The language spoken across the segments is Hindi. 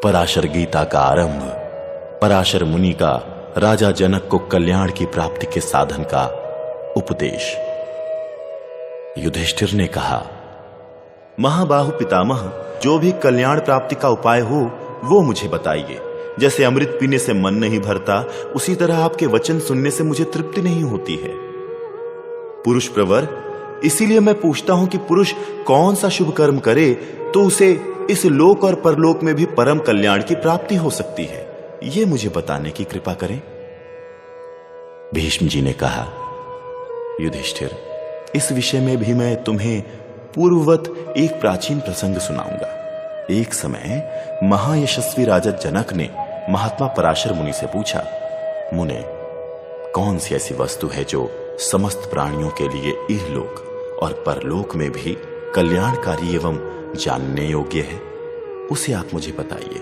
पराशर गीता का आरंभ, पराशर मुनि का राजा जनक को कल्याण की प्राप्ति के साधन का उपदेश। युधिष्ठिर ने कहा, महाबाहु पितामह, जो भी कल्याण प्राप्ति का उपाय हो वो मुझे बताइए। जैसे अमृत पीने से मन नहीं भरता, उसी तरह आपके वचन सुनने से मुझे तृप्ति नहीं होती है। पुरुष प्रवर, इसीलिए मैं पूछता हूं कि पुरुष कौन सा शुभ कर्म करे तो उसे इस लोक और परलोक में भी परम कल्याण की प्राप्ति हो सकती है, ये मुझे बताने की कृपा करें। भीष्म जी ने कहा, युधिष्ठिर, इस विषय में भी मैं तुम्हें पूर्ववत एक प्राचीन प्रसंग सुनाऊंगा। एक समय महायशस्वी राजा जनक ने महात्मा पराशर मुनि से पूछा, मुने, कौन सी ऐसी वस्तु है जो समस्त प्राणियों के लिए इहलोक और परलोक में भी कल्याणकारी एवं जानने योग्य है, उसे आप मुझे बताइए।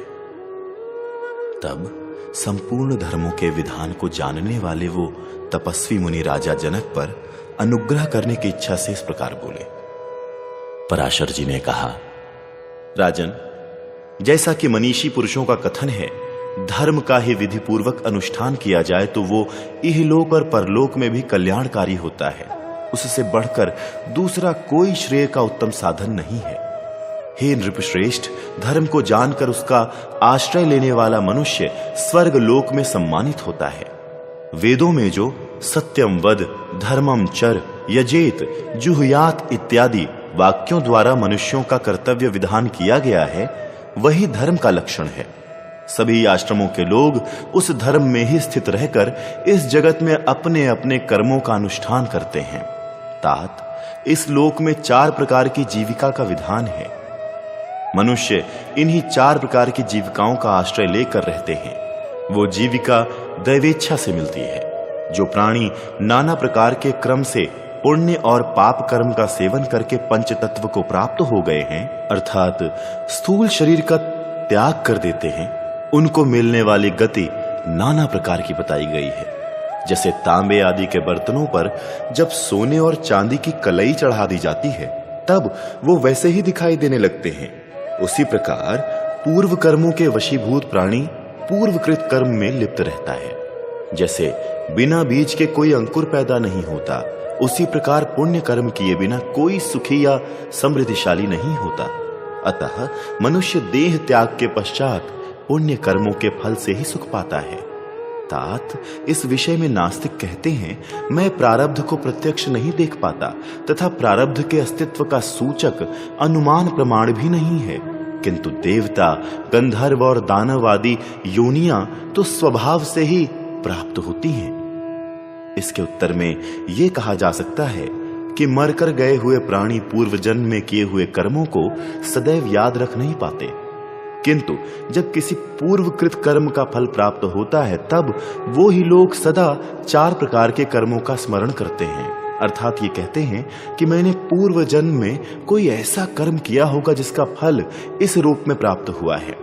तब संपूर्ण धर्मों के विधान को जानने वाले वो तपस्वी मुनि राजा जनक पर अनुग्रह करने की इच्छा से इस प्रकार बोले। पराशर जी ने कहा, राजन, जैसा कि मनीषी पुरुषों का कथन है, धर्म का ही विधि पूर्वक अनुष्ठान किया जाए तो वो इहलोक और परलोक में भी कल्याणकारी होता है। उससे बढ़कर दूसरा कोई श्रेय का उत्तम साधन नहीं है। हे नृपश्रेष्ठ, धर्म को जानकर उसका आश्रय लेने वाला मनुष्य स्वर्ग लोक में सम्मानित होता है। वेदों में जो सत्यम वद, धर्मम चर, यजेत, जुहुयात इत्यादि वाक्यों द्वारा मनुष्यों का कर्तव्य विधान किया गया है, वही धर्म का लक्षण है। सभी आश्रमों के लोग उस धर्म में ही स्थित रहकर इस जगत में अपने अपने कर्मों का अनुष्ठान करते हैं। तात, इस लोक में 4 प्रकार की जीविका का विधान है। मनुष्य इन्हीं 4 प्रकार की जीविकाओं का आश्रय लेकर रहते हैं। वो जीविका दैवेच्छा से मिलती है। जो प्राणी नाना प्रकार के क्रम से पुण्य और पाप कर्म का सेवन करके पंच तत्व को प्राप्त हो गए हैं, अर्थात स्थूल शरीर का त्याग कर देते हैं, उनको मिलने वाली गति नाना प्रकार की बताई गई है। जैसे तांबे आदि के बर्तनों पर जब सोने और चांदी की कलई चढ़ा दी जाती है, तब वो वैसे ही दिखाई देने लगते हैं। उसी प्रकार पूर्व कर्मों के वशीभूत प्राणी पूर्वकृत कर्म में लिप्त रहता है। जैसे बिना बीज के कोई अंकुर पैदा नहीं होता, उसी प्रकार पुण्य कर्म किए बिना कोई सुखी या समृद्धिशाली नहीं होता। अतः मनुष्य देह त्याग के पश्चात पुण्य कर्मों के फल से ही सुख पाता है। तात, इस विषय में नास्तिक कहते हैं, मैं प्रारब्ध को प्रत्यक्ष नहीं देख पाता तथा प्रारब्ध के अस्तित्व का सूचक अनुमान प्रमाण भी नहीं है, किंतु देवता, गंधर्व और दानव आदि योनियां तो स्वभाव से ही प्राप्त होती हैं। इसके उत्तर में यह कहा जा सकता है कि मरकर गए हुए प्राणी पूर्व जन्म में किए हुए कर्मों को सदैव याद रख नहीं पाते, किंतु जब किसी पूर्वकृत कर्म का फल प्राप्त होता है, तब वो ही लोग सदा 4 प्रकार के कर्मों का स्मरण करते हैं। अर्थात ये कहते हैं कि मैंने पूर्व जन्म में कोई ऐसा कर्म किया होगा जिसका फल इस रूप में प्राप्त हुआ है।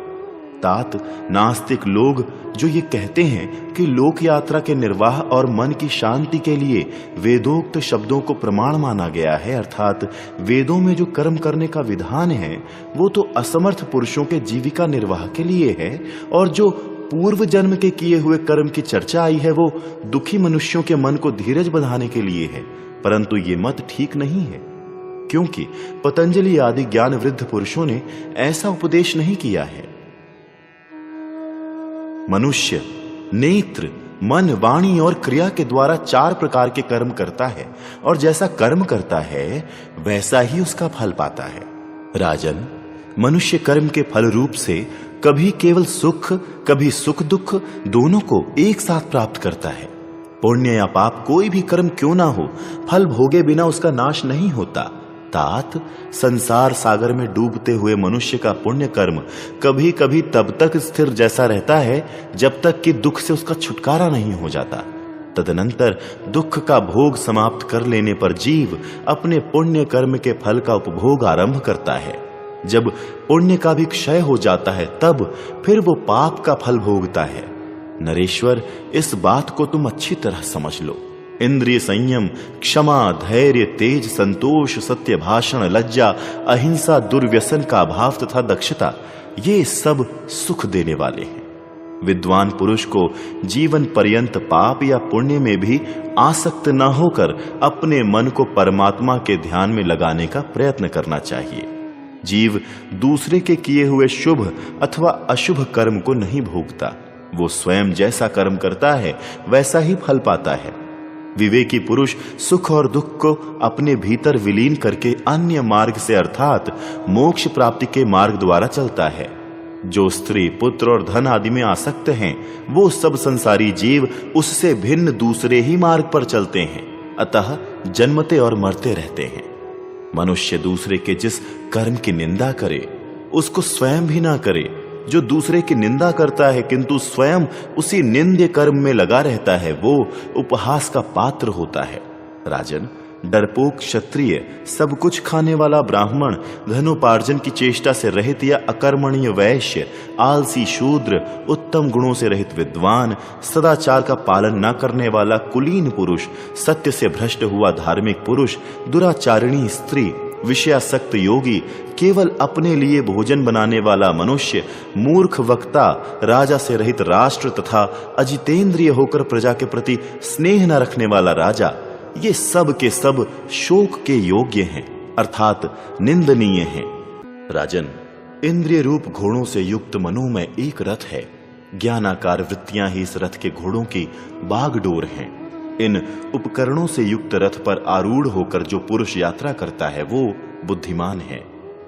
तात, नास्तिक लोग जो ये कहते हैं कि लोक यात्रा के निर्वाह और मन की शांति के लिए वेदोक्त शब्दों को प्रमाण माना गया है, अर्थात वेदों में जो कर्म करने का विधान है वो तो असमर्थ पुरुषों के जीविका निर्वाह के लिए है, और जो पूर्व जन्म के किए हुए कर्म की चर्चा आई है वो दुखी मनुष्यों के मन को धीरज बंधाने के लिए है। परंतु ये मत ठीक नहीं है, क्योंकि पतंजलि आदि ज्ञान वृद्ध पुरुषों ने ऐसा उपदेश नहीं किया है। मनुष्य नेत्र, मन, वाणी और क्रिया के द्वारा 4 प्रकार के कर्म करता है, और जैसा कर्म करता है वैसा ही उसका फल पाता है। राजन, मनुष्य कर्म के फल रूप से कभी केवल सुख, कभी सुख दुख दोनों को एक साथ प्राप्त करता है। पुण्य या पाप कोई भी कर्म क्यों ना हो, फल भोगे बिना उसका नाश नहीं होता। तात, संसार सागर में डूबते हुए मनुष्य का पुण्य कर्म कभी कभी तब तक स्थिर जैसा रहता है जब तक कि दुख से उसका छुटकारा नहीं हो जाता। तदनंतर दुख का भोग समाप्त कर लेने पर जीव अपने पुण्य कर्म के फल का उपभोग आरंभ करता है। जब पुण्य का भी क्षय हो जाता है तब फिर वो पाप का फल भोगता है। नरेश्वर, इस बात को तुम अच्छी तरह समझ लो। इंद्रिय संयम, क्षमा, धैर्य, तेज, संतोष, सत्य भाषण, लज्जा, अहिंसा, दुर्व्यसन का अभाव तथा दक्षता, ये सब सुख देने वाले हैं। विद्वान पुरुष को जीवन पर्यंत पाप या पुण्य में भी आसक्त न होकर अपने मन को परमात्मा के ध्यान में लगाने का प्रयत्न करना चाहिए। जीव दूसरे के किए हुए शुभ अथवा अशुभ कर्म को नहीं भोगता, वो स्वयं जैसा कर्म करता है वैसा ही फल पाता है। विवेकी पुरुष सुख और दुख को अपने भीतर विलीन करके अन्य मार्ग से अर्थात मोक्ष प्राप्ति के मार्ग द्वारा चलता है। जो स्त्री, पुत्र और धन आदि में आसक्त हैं, वो सब संसारी जीव उससे भिन्न दूसरे ही मार्ग पर चलते हैं, अतः जन्मते और मरते रहते हैं। मनुष्य दूसरे के जिस कर्म की निंदा करे उसको स्वयं भी ना करे। जो दूसरे की निंदा करता है किंतु स्वयं उसी निंद्य कर्म में लगा रहता है, वो उपहास का पात्र होता है। राजन, डरपोक क्षत्रिय, सब कुछ खाने वाला ब्राह्मण, धनोपार्जन की चेष्टा से रहित या अकर्मणीय वैश्य, आलसी शूद्र, उत्तम गुणों से रहित विद्वान, सदाचार का पालन न करने वाला कुलीन पुरुष, सत्य से भ्रष्ट हुआ धार्मिक पुरुष, दुराचारिणी स्त्री, विषयासक्त योगी, केवल अपने लिए भोजन बनाने वाला मनुष्य, मूर्ख वक्ता, राजा से रहित राष्ट्र तथा अजितेंद्रिय होकर प्रजा के प्रति स्नेह न रखने वाला राजा, ये सब के सब शोक के योग्य हैं, अर्थात निंदनीय हैं। राजन, इंद्रिय रूप घोड़ों से युक्त मनु में एक रथ है। ज्ञानाकार वृत्तियां ही इस रथ के घोड़ों की बागडोर हैं। इन उपकरणों से युक्त रथ पर आरूढ़ होकर जो पुरुष यात्रा करता है वो बुद्धिमान है।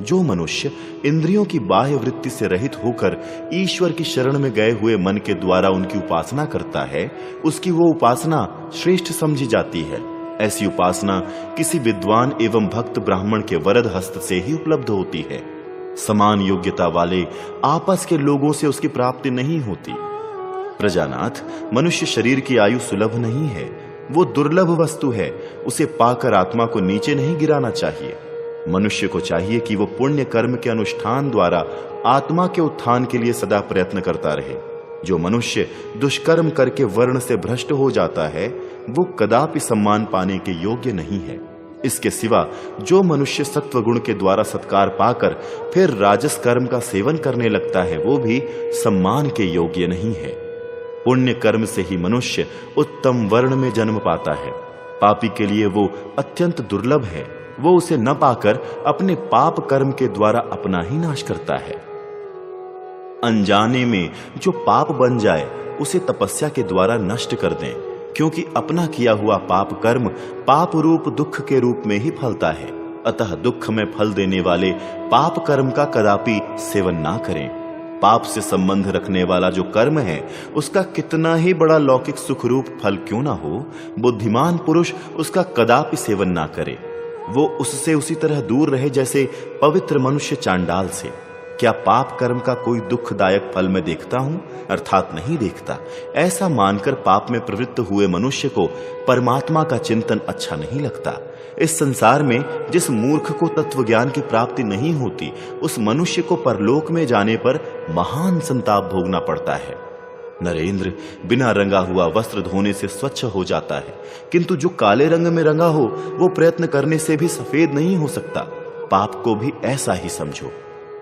जो मनुष्य इंद्रियों की बाह्य वृत्ति से रहित होकर ईश्वर की शरण में गए हुए मन के द्वारा उनकी उपासना करता है, उसकी वो उपासना श्रेष्ठ समझी जाती है। ऐसी उपासना किसी विद्वान एवं भक्त ब्राह्मण के वरद हस्त से ही उपलब्ध होती है। समान योग्यता वाले आपस के लोगों से उसकी प्राप्ति नहीं होती। प्रजानाथ, मनुष्य शरीर की आयु सुलभ नहीं है, वो दुर्लभ वस्तु है। उसे पाकर आत्मा को नीचे नहीं गिराना चाहिए। मनुष्य को चाहिए कि वो पुण्य कर्म के अनुष्ठान द्वारा आत्मा के उत्थान के लिए सदा प्रयत्न करता रहे। जो मनुष्य दुष्कर्म करके वर्ण से भ्रष्ट हो जाता है, वो कदापि सम्मान पाने के योग्य नहीं है। इसके सिवा जो मनुष्य सत्व गुण के द्वारा सत्कार पाकर फिर राजस कर्म का सेवन करने लगता है, वो भी सम्मान के योग्य नहीं है। पुण्य कर्म से ही मनुष्य उत्तम वर्ण में जन्म पाता है। पापी के लिए वो अत्यंत दुर्लभ है। वो उसे न पाकर अपने पाप कर्म के द्वारा अपना ही नाश करता है। अनजाने में जो पाप बन जाए उसे तपस्या के द्वारा नष्ट कर दें, क्योंकि अपना किया हुआ पाप कर्म पाप रूप दुख के रूप में ही फलता है। अतः दुख में फल देने वाले पाप कर्म का कदापि सेवन ना करें। पाप से संबंध रखने वाला जो कर्म है, उसका कितना ही बड़ा लौकिक सुख रूप फल क्यों ना हो, बुद्धिमान पुरुष उसका कदापि सेवन ना करे। वो उससे उसी तरह दूर रहे जैसे पवित्र मनुष्य चांडाल से। क्या पाप कर्म का कोई दुखदायक फल मैं देखता हूं? अर्थात नहीं देखता। ऐसा मानकर पाप में प्रवृत्त हुए मनुष्य को परमात्मा का चिंतन अच्छा नहीं लगता। इस संसार में जिस मूर्ख को तत्व ज्ञान की प्राप्ति नहीं होती, उस मनुष्य को परलोक में जाने पर महान संताप भोगना पड़ता है। नरेंद्र, बिना रंगा हुआ वस्त्र धोने से स्वच्छ हो जाता है, किंतु जो काले रंग में रंगा हो वो प्रयत्न करने से भी सफेद नहीं हो सकता। पाप को भी ऐसा ही समझो,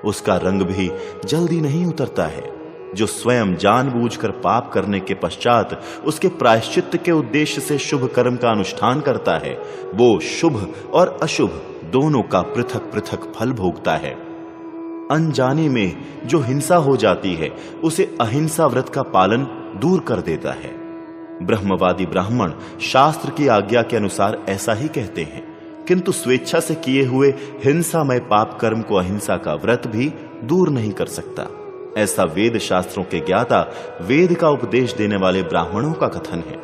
उसका रंग भी जल्दी नहीं उतरता है। जो स्वयं जानबूझकर पाप करने के पश्चात उसके प्रायश्चित के उद्देश्य से शुभ कर्म का अनुष्ठान करता है, वो शुभ और अशुभ दोनों का पृथक पृथक फल भोगता है। अनजाने में जो हिंसा हो जाती है, उसे अहिंसा व्रत का पालन दूर कर देता है। ब्रह्मवादी ब्राह्मण शास्त्र की आज्ञा के अनुसार ऐसा ही कहते हैं, किंतु स्वेच्छा से किए हुए हिंसामय पाप कर्म को अहिंसा का व्रत भी दूर नहीं कर सकता। ऐसा वेद शास्त्रों के ज्ञाता, वेद का उपदेश देने वाले ब्राह्मणों का कथन है।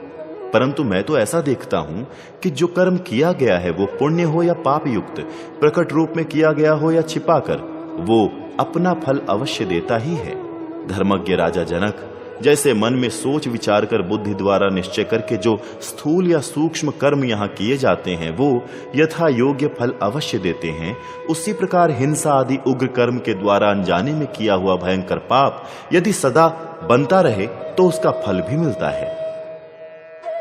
परंतु मैं तो ऐसा देखता हूं कि जो कर्म किया गया है वो पुण्य हो या पाप युक्त, प्रकट रूप में किया गया हो या छिपाकर, वो अपना फल अवश्य देता ही है। धर्मज्ञ राजा जनक जैसे मन में सोच विचार कर बुद्धि द्वारा निश्चय करके जो स्थूल या सूक्ष्म कर्म यहाँ किए जाते हैं वो यथा योग्य फल अवश्य देते हैं, उसी प्रकार हिंसा आदि उग्र कर्म के द्वारा अनजाने में किया हुआ भयंकर पाप यदि सदा बनता रहे तो उसका फल भी मिलता है।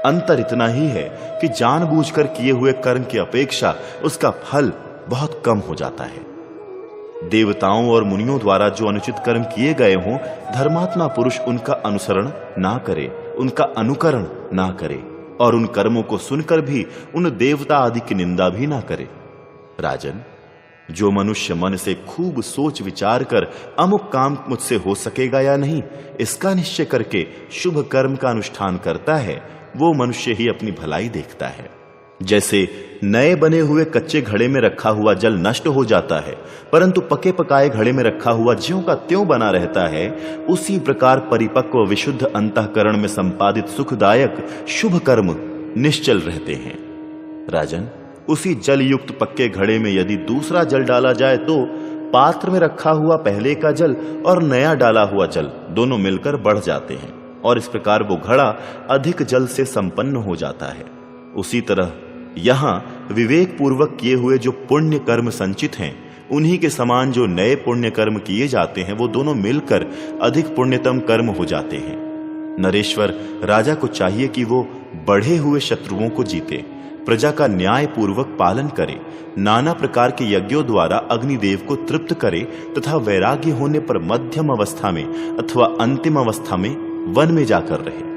अंतर इतना ही है कि जानबूझकर किए हुए कर्म की अपेक्षा उसका फल बहुत कम हो जाता है। देवताओं और मुनियों द्वारा जो अनुचित कर्म किए गए हों, धर्मात्मा पुरुष उनका अनुसरण ना करे, उनका अनुकरण ना करे और उन कर्मों को सुनकर भी उन देवता आदि की निंदा भी ना करे। राजन, जो मनुष्य मन से खूब सोच विचार कर अमुक काम मुझसे हो सकेगा या नहीं, इसका निश्चय करके शुभ कर्म का अनुष्ठान करता है, वो मनुष्य ही अपनी भलाई देखता है। जैसे नए बने हुए कच्चे घड़े में रखा हुआ जल नष्ट हो जाता है, परंतु पके पकाए घड़े में रखा हुआ ज्यों का त्यों बना रहता है, उसी प्रकार परिपक्व विशुद्ध अंतःकरण में संपादित सुखदायक शुभ कर्म निश्चल रहते हैं। राजन, उसी जल युक्त पक्के घड़े में यदि दूसरा जल डाला जाए तो पात्र में रखा हुआ पहले का जल और नया डाला हुआ जल दोनों मिलकर बढ़ जाते हैं और इस प्रकार वो घड़ा अधिक जल से संपन्न हो जाता है। उसी तरह यहां विवेक पूर्वक किए हुए जो पुण्य कर्म संचित हैं, उन्हीं के समान जो नए पुण्य कर्म किए जाते हैं, वो दोनों मिलकर अधिक पुण्यतम कर्म हो जाते हैं। नरेश्वर, राजा को चाहिए कि वो बढ़े हुए शत्रुओं को जीते, प्रजा का न्याय पूर्वक पालन करे, नाना प्रकार के यज्ञों द्वारा अग्निदेव को तृप्त करे तथा वैराग्य होने पर मध्यम अवस्था में अथवा अंतिम अवस्था में वन में जाकर रहे।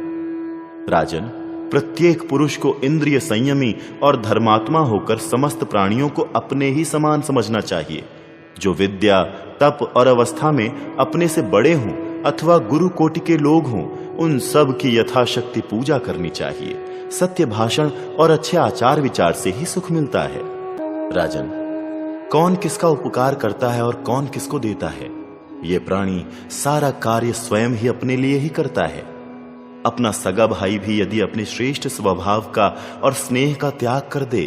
राजन, प्रत्येक पुरुष को इंद्रिय संयमी और धर्मात्मा होकर समस्त प्राणियों को अपने ही समान समझना चाहिए। जो विद्या, तप और अवस्था में अपने से बड़े हों अथवा गुरु कोटि के लोग हों, उन सब की यथाशक्ति पूजा करनी चाहिए। सत्य भाषण और अच्छे आचार विचार से ही सुख मिलता है। राजन, कौन किसका उपकार करता है और कौन किसको देता है, ये प्राणी सारा कार्य स्वयं ही अपने लिए ही करता है। अपना सगा भाई भी यदि अपने श्रेष्ठ स्वभाव का और स्नेह का त्याग कर दे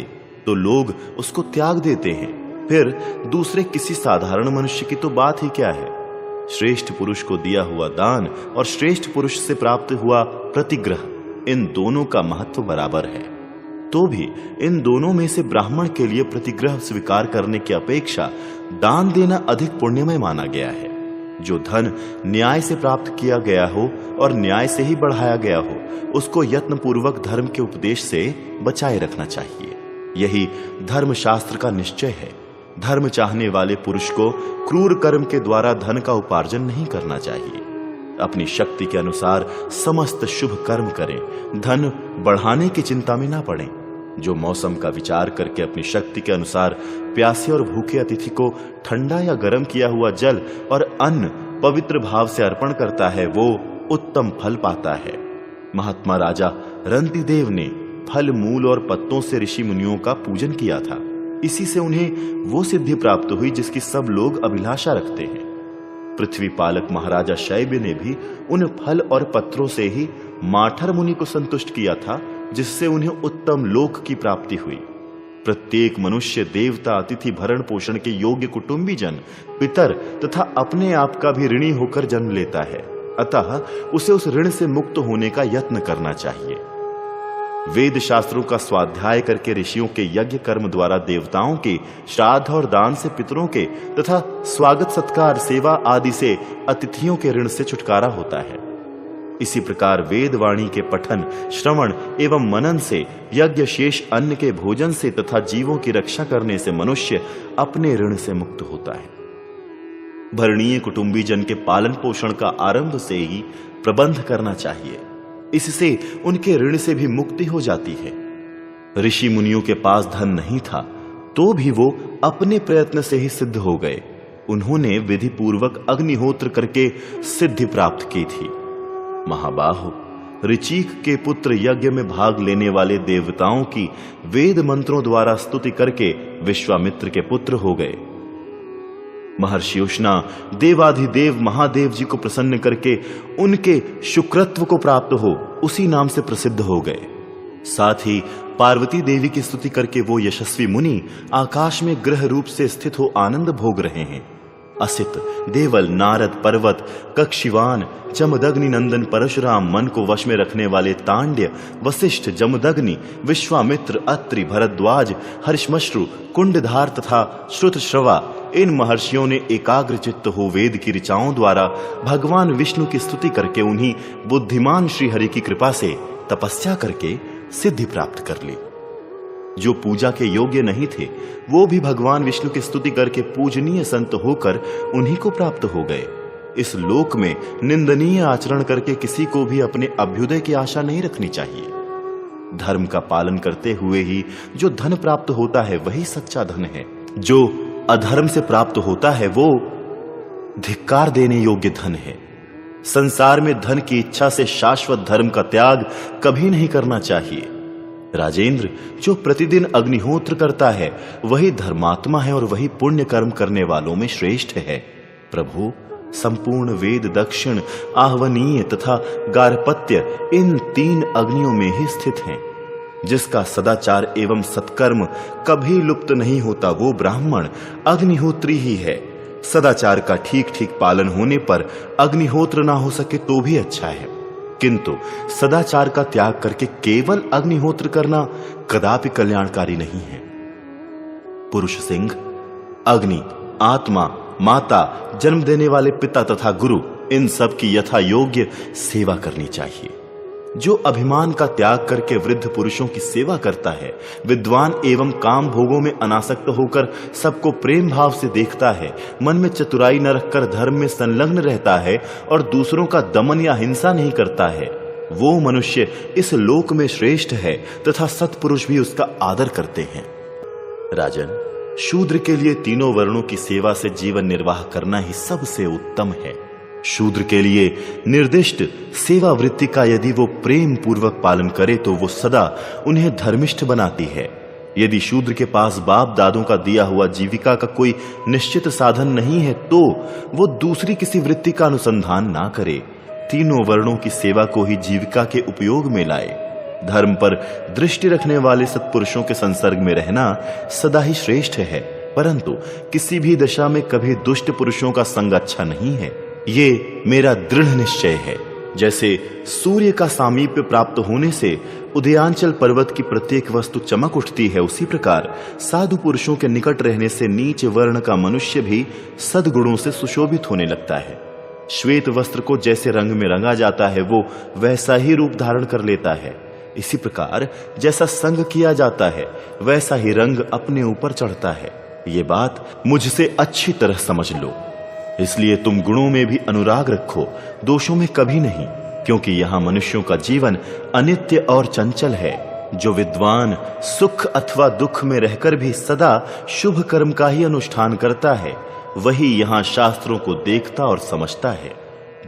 तो लोग उसको त्याग देते हैं, फिर दूसरे किसी साधारण मनुष्य की तो बात ही क्या है। श्रेष्ठ पुरुष को दिया हुआ दान और श्रेष्ठ पुरुष से प्राप्त हुआ प्रतिग्रह, इन दोनों का महत्व बराबर है। तो भी इन दोनों में से ब्राह्मण के लिए प्रतिग्रह स्वीकार करने की अपेक्षा दान देना अधिक पुण्यमय माना गया है। जो धन न्याय से प्राप्त किया गया हो और न्याय से ही बढ़ाया गया हो, उसको यत्न पूर्वक धर्म के उपदेश से बचाए रखना चाहिए। यही धर्मशास्त्र का निश्चय है। धर्म चाहने वाले पुरुष को क्रूर कर्म के द्वारा धन का उपार्जन नहीं करना चाहिए। अपनी शक्ति के अनुसार समस्त शुभ कर्म करें, धन बढ़ाने की चिंता में ना पड़ें। जो मौसम का विचार करके अपनी शक्ति के अनुसार प्यासे और भूखे अतिथि को ठंडा या गर्म किया हुआ जल और अन्न पवित्र भाव से अर्पण करता है, वो उत्तम फल पाता है। महात्मा राजा रंतिदेव ने फल, मूल और पत्तों से ऋषि मुनियों का पूजन किया था। इसी से उन्हें वो सिद्धि प्राप्त हुई जिसकी सब लोग अभिलाषा रखते हैं। पृथ्वी पालक महाराजा शैब्य ने भी उन फल और पत्रों से ही माठर मुनि को संतुष्ट किया था, जिससे उन्हें उत्तम लोक की प्राप्ति हुई। प्रत्येक मनुष्य, देवता, अतिथि, भरण पोषण के योग्य कुटुंबी जन, पितर तथा अपने आप का भी ऋणी होकर जन्म लेता है, अतः उसे उस ऋण से मुक्त होने का यत्न करना चाहिए। वेद शास्त्रों का स्वाध्याय करके ऋषियों के यज्ञ कर्म द्वारा देवताओं के श्राद्ध और दान से पितरों के तथा स्वागत सत्कार, सेवा आदि से अतिथियों के ऋण से छुटकारा होता है। इसी प्रकार वेद वाणी के पठन, श्रवण एवं मनन से, यज्ञ शेष अन्न के भोजन से तथा जीवों की रक्षा करने से मनुष्य अपने ऋण से मुक्त होता है। भरणीय कुटुंबी जन के पालन पोषण का आरंभ से ही प्रबंध करना चाहिए। इससे उनके ऋण से भी मुक्ति हो जाती है। ऋषि मुनियों के पास धन नहीं था, तो भी वो अपने प्रयत्न से ही सिद्ध हो गए। उन्होंने विधि पूर्वक अग्निहोत्र करके सिद्धि प्राप्त की थी। महाबाहो, ऋचिक के पुत्र यज्ञ में भाग लेने वाले देवताओं की वेद मंत्रों द्वारा स्तुति करके विश्वामित्र के पुत्र हो गए। महर्षि उष्णा देवाधिदेव महादेव जी को प्रसन्न करके उनके शुक्रत्व को प्राप्त हो उसी नाम से प्रसिद्ध हो गए। साथ ही पार्वती देवी की स्तुति करके वो यशस्वी मुनि आकाश में ग्रह रूप से स्थित हो आनंद भोग रहे हैं। असित, देवल, नारद, पर्वत, कक्षिवान, जमदग्नि नंदन परशुराम, मन को वश में रखने वाले तांड्य, वशिष्ठ, जमदग्नि, विश्वामित्र, अत्रि, भरद्वाज, हर्षमश्रु, कुंडधार तथा श्रुतश्रवा, इन महर्षियों ने एकाग्र चित्त हो वेद की ऋचाओं द्वारा भगवान विष्णु की स्तुति करके उन्हीं बुद्धिमान श्री हरि की कृपा से तपस्या करके सिद्धि प्राप्त कर ली। जो पूजा के योग्य नहीं थे वो भी भगवान विष्णु की स्तुति करके पूजनीय संत होकर उन्हीं को प्राप्त हो गए। इस लोक में निंदनीय आचरण करके किसी को भी अपने अभ्युदय की आशा नहीं रखनी चाहिए। धर्म का पालन करते हुए ही जो धन प्राप्त होता है वही सच्चा धन है। जो अधर्म से प्राप्त होता है वो धिक्कार देने योग्य धन है। संसार में धन की इच्छा से शाश्वत धर्म का त्याग कभी नहीं करना चाहिए। राजेंद्र, जो प्रतिदिन अग्निहोत्र करता है वही धर्मात्मा है और वही पुण्य कर्म करने वालों में श्रेष्ठ है। प्रभु, संपूर्ण वेद दक्षिण, आहवनीय तथा गार्हपत्य इन 3 अग्नियों में ही स्थित हैं। जिसका सदाचार एवं सत्कर्म कभी लुप्त नहीं होता वो ब्राह्मण अग्निहोत्री ही है। सदाचार का ठीक ठीक पालन होने पर अग्निहोत्र ना हो सके तो भी अच्छा है, किंतु सदाचार का त्याग करके केवल अग्निहोत्र करना कदापि कल्याणकारी नहीं है। पुरुष सिंह, अग्नि, आत्मा, माता, जन्म देने वाले पिता तथा गुरु, इन सब की यथा योग्य सेवा करनी चाहिए। जो अभिमान का त्याग करके वृद्ध पुरुषों की सेवा करता है, विद्वान एवं काम भोगों में अनासक्त होकर सबको प्रेम भाव से देखता है, मन में चतुराई न रखकर धर्म में संलग्न रहता है और दूसरों का दमन या हिंसा नहीं करता है, वो मनुष्य इस लोक में श्रेष्ठ है तथा सत्पुरुष भी उसका आदर करते हैं। राजन, शूद्र के लिए 3 वर्णों की सेवा से जीवन निर्वाह करना ही सबसे उत्तम है। शूद्र के लिए निर्दिष्ट सेवा वृत्ति का यदि वो प्रेम पूर्वक पालन करे तो वो सदा उन्हें धर्मिष्ठ बनाती है। यदि शूद्र के पास बाप दादों का दिया हुआ जीविका का कोई निश्चित साधन नहीं है तो वो दूसरी किसी वृत्ति का अनुसंधान ना करे, 3 वर्णों की सेवा को ही जीविका के उपयोग में लाए। धर्म पर दृष्टि रखने वाले सत्पुरुषों के संसर्ग में रहना सदा ही श्रेष्ठ है, परंतु किसी भी दशा में कभी दुष्ट पुरुषों का संग अच्छा नहीं है। ये मेरा दृढ़ निश्चय है। जैसे सूर्य का सामीप्य प्राप्त होने से उदयांचल पर्वत की प्रत्येक वस्तु चमक उठती है, उसी प्रकार साधु पुरुषों के निकट रहने से नीच वर्ण का मनुष्य भी सद्गुणों से सुशोभित होने लगता है। श्वेत वस्त्र को जैसे रंग में रंगा जाता है वो वैसा ही रूप धारण कर लेता है। इसी प्रकार जैसा संग किया जाता है वैसा ही रंग अपने ऊपर चढ़ता है। ये बात मुझसे अच्छी तरह समझ लो। इसलिए तुम गुणों में भी अनुराग रखो, दोषों में कभी नहीं, क्योंकि यहां मनुष्यों का जीवन अनित्य और चंचल है। जो विद्वान सुख अथवा दुख में रहकर भी सदा शुभ कर्म का ही अनुष्ठान करता है वही यहां शास्त्रों को देखता और समझता है।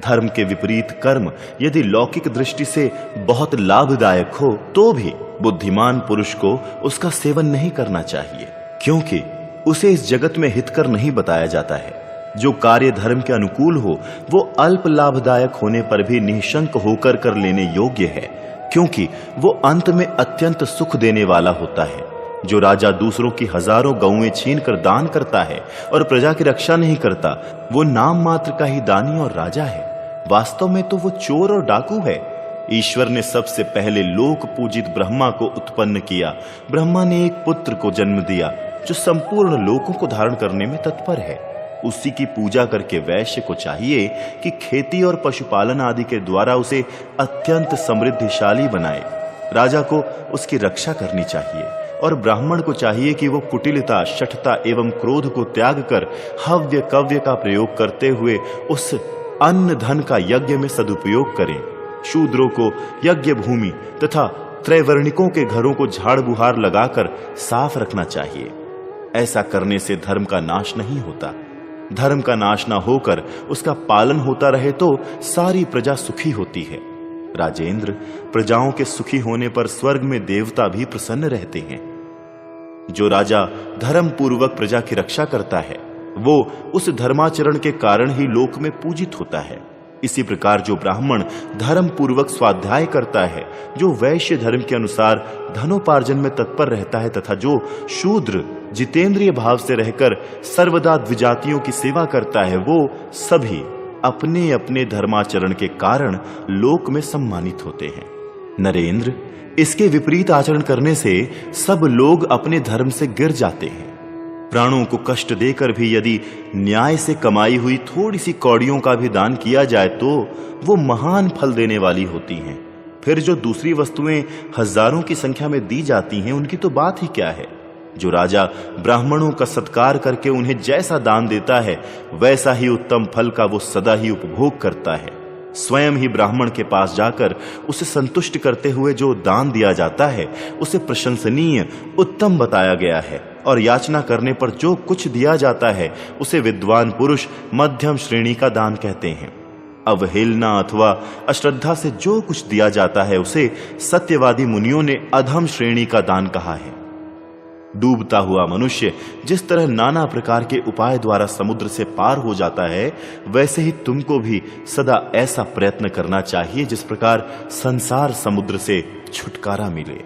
धर्म के विपरीत कर्म यदि लौकिक दृष्टि से बहुत लाभदायक हो तो भी बुद्धिमान पुरुष को उसका सेवन नहीं करना चाहिए, क्योंकि उसे इस जगत में हितकर नहीं बताया जाता है। जो कार्य धर्म के अनुकूल हो वो अल्प लाभदायक होने पर भी निःशंक होकर कर लेने योग्य है, क्योंकि वो अंत में अत्यंत सुख देने वाला होता है। जो राजा दूसरों की हजारों गौएं छीन कर दान करता है और प्रजा की रक्षा नहीं करता वो नाम मात्र का ही दानी और राजा है, वास्तव में तो वो चोर और डाकू है। ईश्वर ने सबसे पहले लोक पूजित ब्रह्मा को उत्पन्न किया। ब्रह्मा ने एक पुत्र को जन्म दिया जो संपूर्ण लोकों को धारण करने में तत्पर है। उसी की पूजा करके वैश्य को चाहिए कि खेती और पशुपालन आदि के द्वारा उसे अत्यंत समृद्धिशाली बनाए। राजा को उसकी रक्षा करनी चाहिए और ब्राह्मण को चाहिए कि वो कुटिलता, शठता एवं क्रोध को त्याग कर हव्य कव्य का प्रयोग करते हुए उस अन्न धन का यज्ञ में सदुपयोग करें। शूद्रों को यज्ञ भूमि तथा त्रैवर्णिकों के घरों को झाड़ बुहार लगाकर साफ रखना चाहिए। ऐसा करने से धर्म का नाश नहीं होता। धर्म का नाश ना होकर उसका पालन होता रहे तो सारी प्रजा सुखी होती है। राजेंद्र, प्रजाओं के सुखी होने पर स्वर्ग में देवता भी प्रसन्न रहते हैं। जो राजा धर्म पूर्वक प्रजा की रक्षा करता है वो उस धर्माचरण के कारण ही लोक में पूजित होता है। इसी प्रकार जो ब्राह्मण धर्म पूर्वक स्वाध्याय करता है, जो वैश्य धर्म के अनुसार धनोपार्जन में तत्पर रहता है तथा जो शूद्र जितेंद्रिय भाव से रहकर सर्वदा द्विजातियों की सेवा करता है, वो सभी अपने अपने धर्माचरण के कारण लोक में सम्मानित होते हैं। नरेंद्र, इसके विपरीत आचरण करने से सब लोग अपने धर्म से गिर जाते हैं। प्राणों को कष्ट देकर भी यदि न्याय से कमाई हुई थोड़ी सी कौड़ियों का भी दान किया जाए तो वो महान फल देने वाली होती हैं। फिर जो दूसरी वस्तुएं हजारों की संख्या में दी जाती हैं, उनकी तो बात ही क्या है। जो राजा ब्राह्मणों का सत्कार करके उन्हें जैसा दान देता है, वैसा ही उत्तम फल का वो सदा ही उपभोग करता है। स्वयं ही ब्राह्मण के पास जाकर उसे संतुष्ट करते हुए जो दान दिया जाता है, उसे प्रशंसनीय उत्तम बताया गया है। और याचना करने पर जो कुछ दिया जाता है, उसे विद्वान पुरुष मध्यम श्रेणी का दान कहते हैं। अवहेलना अथवा अश्रद्धा से जो कुछ दिया जाता है, उसे सत्यवादी मुनियों ने अधम श्रेणी का दान कहा है। डूबता हुआ मनुष्य जिस तरह नाना प्रकार के उपाय द्वारा समुद्र से पार हो जाता है, वैसे ही तुमको भी सदा ऐसा प्रयत्न करना चाहिए जिस प्रकार संसार समुद्र से छुटकारा मिले।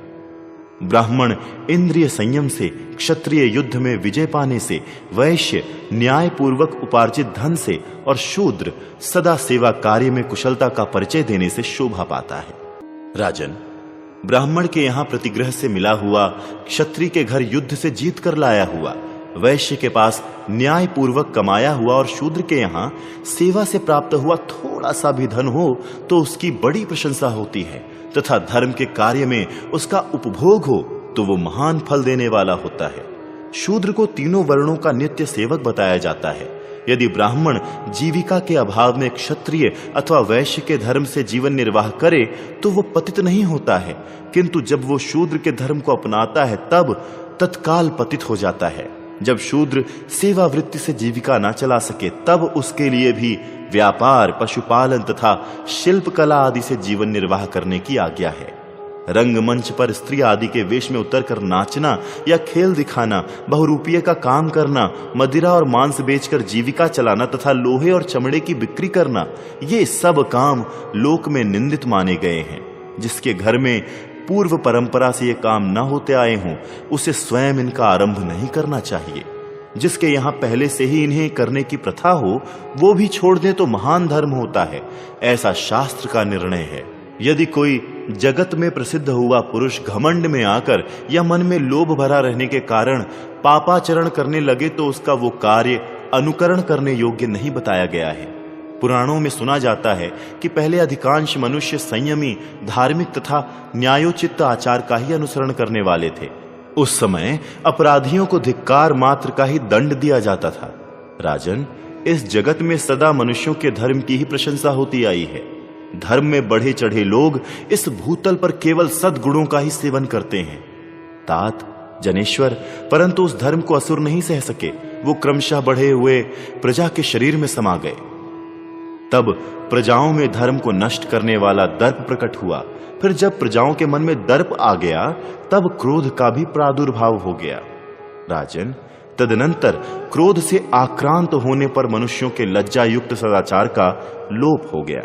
ब्राह्मण इंद्रिय संयम से, क्षत्रिय युद्ध में विजय पाने से, वैश्य न्याय पूर्वक उपार्जित धन से और शूद्र सदा सेवा कार्य में कुशलता का परिचय देने से शोभा पाता है। राजन, ब्राह्मण के यहाँ प्रतिग्रह से मिला हुआ, क्षत्रिय के घर युद्ध से जीत कर लाया हुआ, वैश्य के पास न्याय पूर्वक कमाया हुआ और शूद्र के यहाँ सेवा से प्राप्त हुआ थोड़ा सा भी धन हो तो उसकी बड़ी प्रशंसा होती है, तथा धर्म के कार्य में उसका उपभोग हो तो वो महान फल देने वाला होता है। शूद्र को तीनों वर्णों का नित्य सेवक बताया जाता है। यदि ब्राह्मण जीविका के अभाव में क्षत्रिय अथवा वैश्य के धर्म से जीवन निर्वाह करे तो वो पतित नहीं होता है, किंतु जब वो शूद्र के धर्म को अपनाता है तब तत्काल पतित हो जाता है। जब शूद्र सेवा वृत्ति से जीविका ना चला सके, तब उसके लिए भी व्यापार, पशुपालन तथा शिल्प कला आदि से जीवन निर्वाह करने की आज्ञा है। रंगमंच पर स्त्री आदि के वेश में उतरकर नाचना या खेल दिखाना, बहुरूपीय का काम करना, मदिरा और मांस बेचकर जीविका चलाना तथा लोहे और चमड़े की बिक्री करना, ये सब काम लोक में निंदित माने गए हैं। जिसके घर में पूर्व परंपरा से ये काम न होते आए हों, उसे स्वयं इनका आरंभ नहीं करना चाहिए। जिसके यहाँ पहले से ही इन्हें करने की प्रथा हो, वो भी छोड़ दे तो महान धर्म होता है, ऐसा शास्त्र का निर्णय है। यदि कोई जगत में प्रसिद्ध हुआ पुरुष घमंड में आकर या मन में लोभ भरा रहने के कारण पापाचरण करने लगे तो उसका वो कार्य अनुकरण करने योग्य नहीं बताया गया है। पुराणों में सुना जाता है कि पहले अधिकांश मनुष्य संयमी, धार्मिक तथा न्यायोचित आचार का ही अनुसरण करने वाले थे। उस समय अपराधियों को धिक्कार मात्र का ही दंड दिया जाता था। राजन, इस जगत में सदा मनुष्यों के धर्म की ही प्रशंसा होती आई है। धर्म में बढ़े चढ़े लोग इस भूतल पर केवल सद्गुणों का ही सेवन करते हैं। तात, जनेश्वर, परंतु उस धर्म को असुर नहीं सह सके। वो क्रमशः बढ़े हुए प्रजा के शरीर में समा गए। तब प्रजाओं में धर्म को नष्ट करने वाला दर्प प्रकट हुआ। फिर जब प्रजाओं के मन में दर्प आ गया, तब क्रोध का भी प्रादुर्भाव हो गया। राजन, तदनंतर क्रोध से आक्रांत होने पर मनुष्यों के लज्जा युक्त सदाचार का लोप हो गया।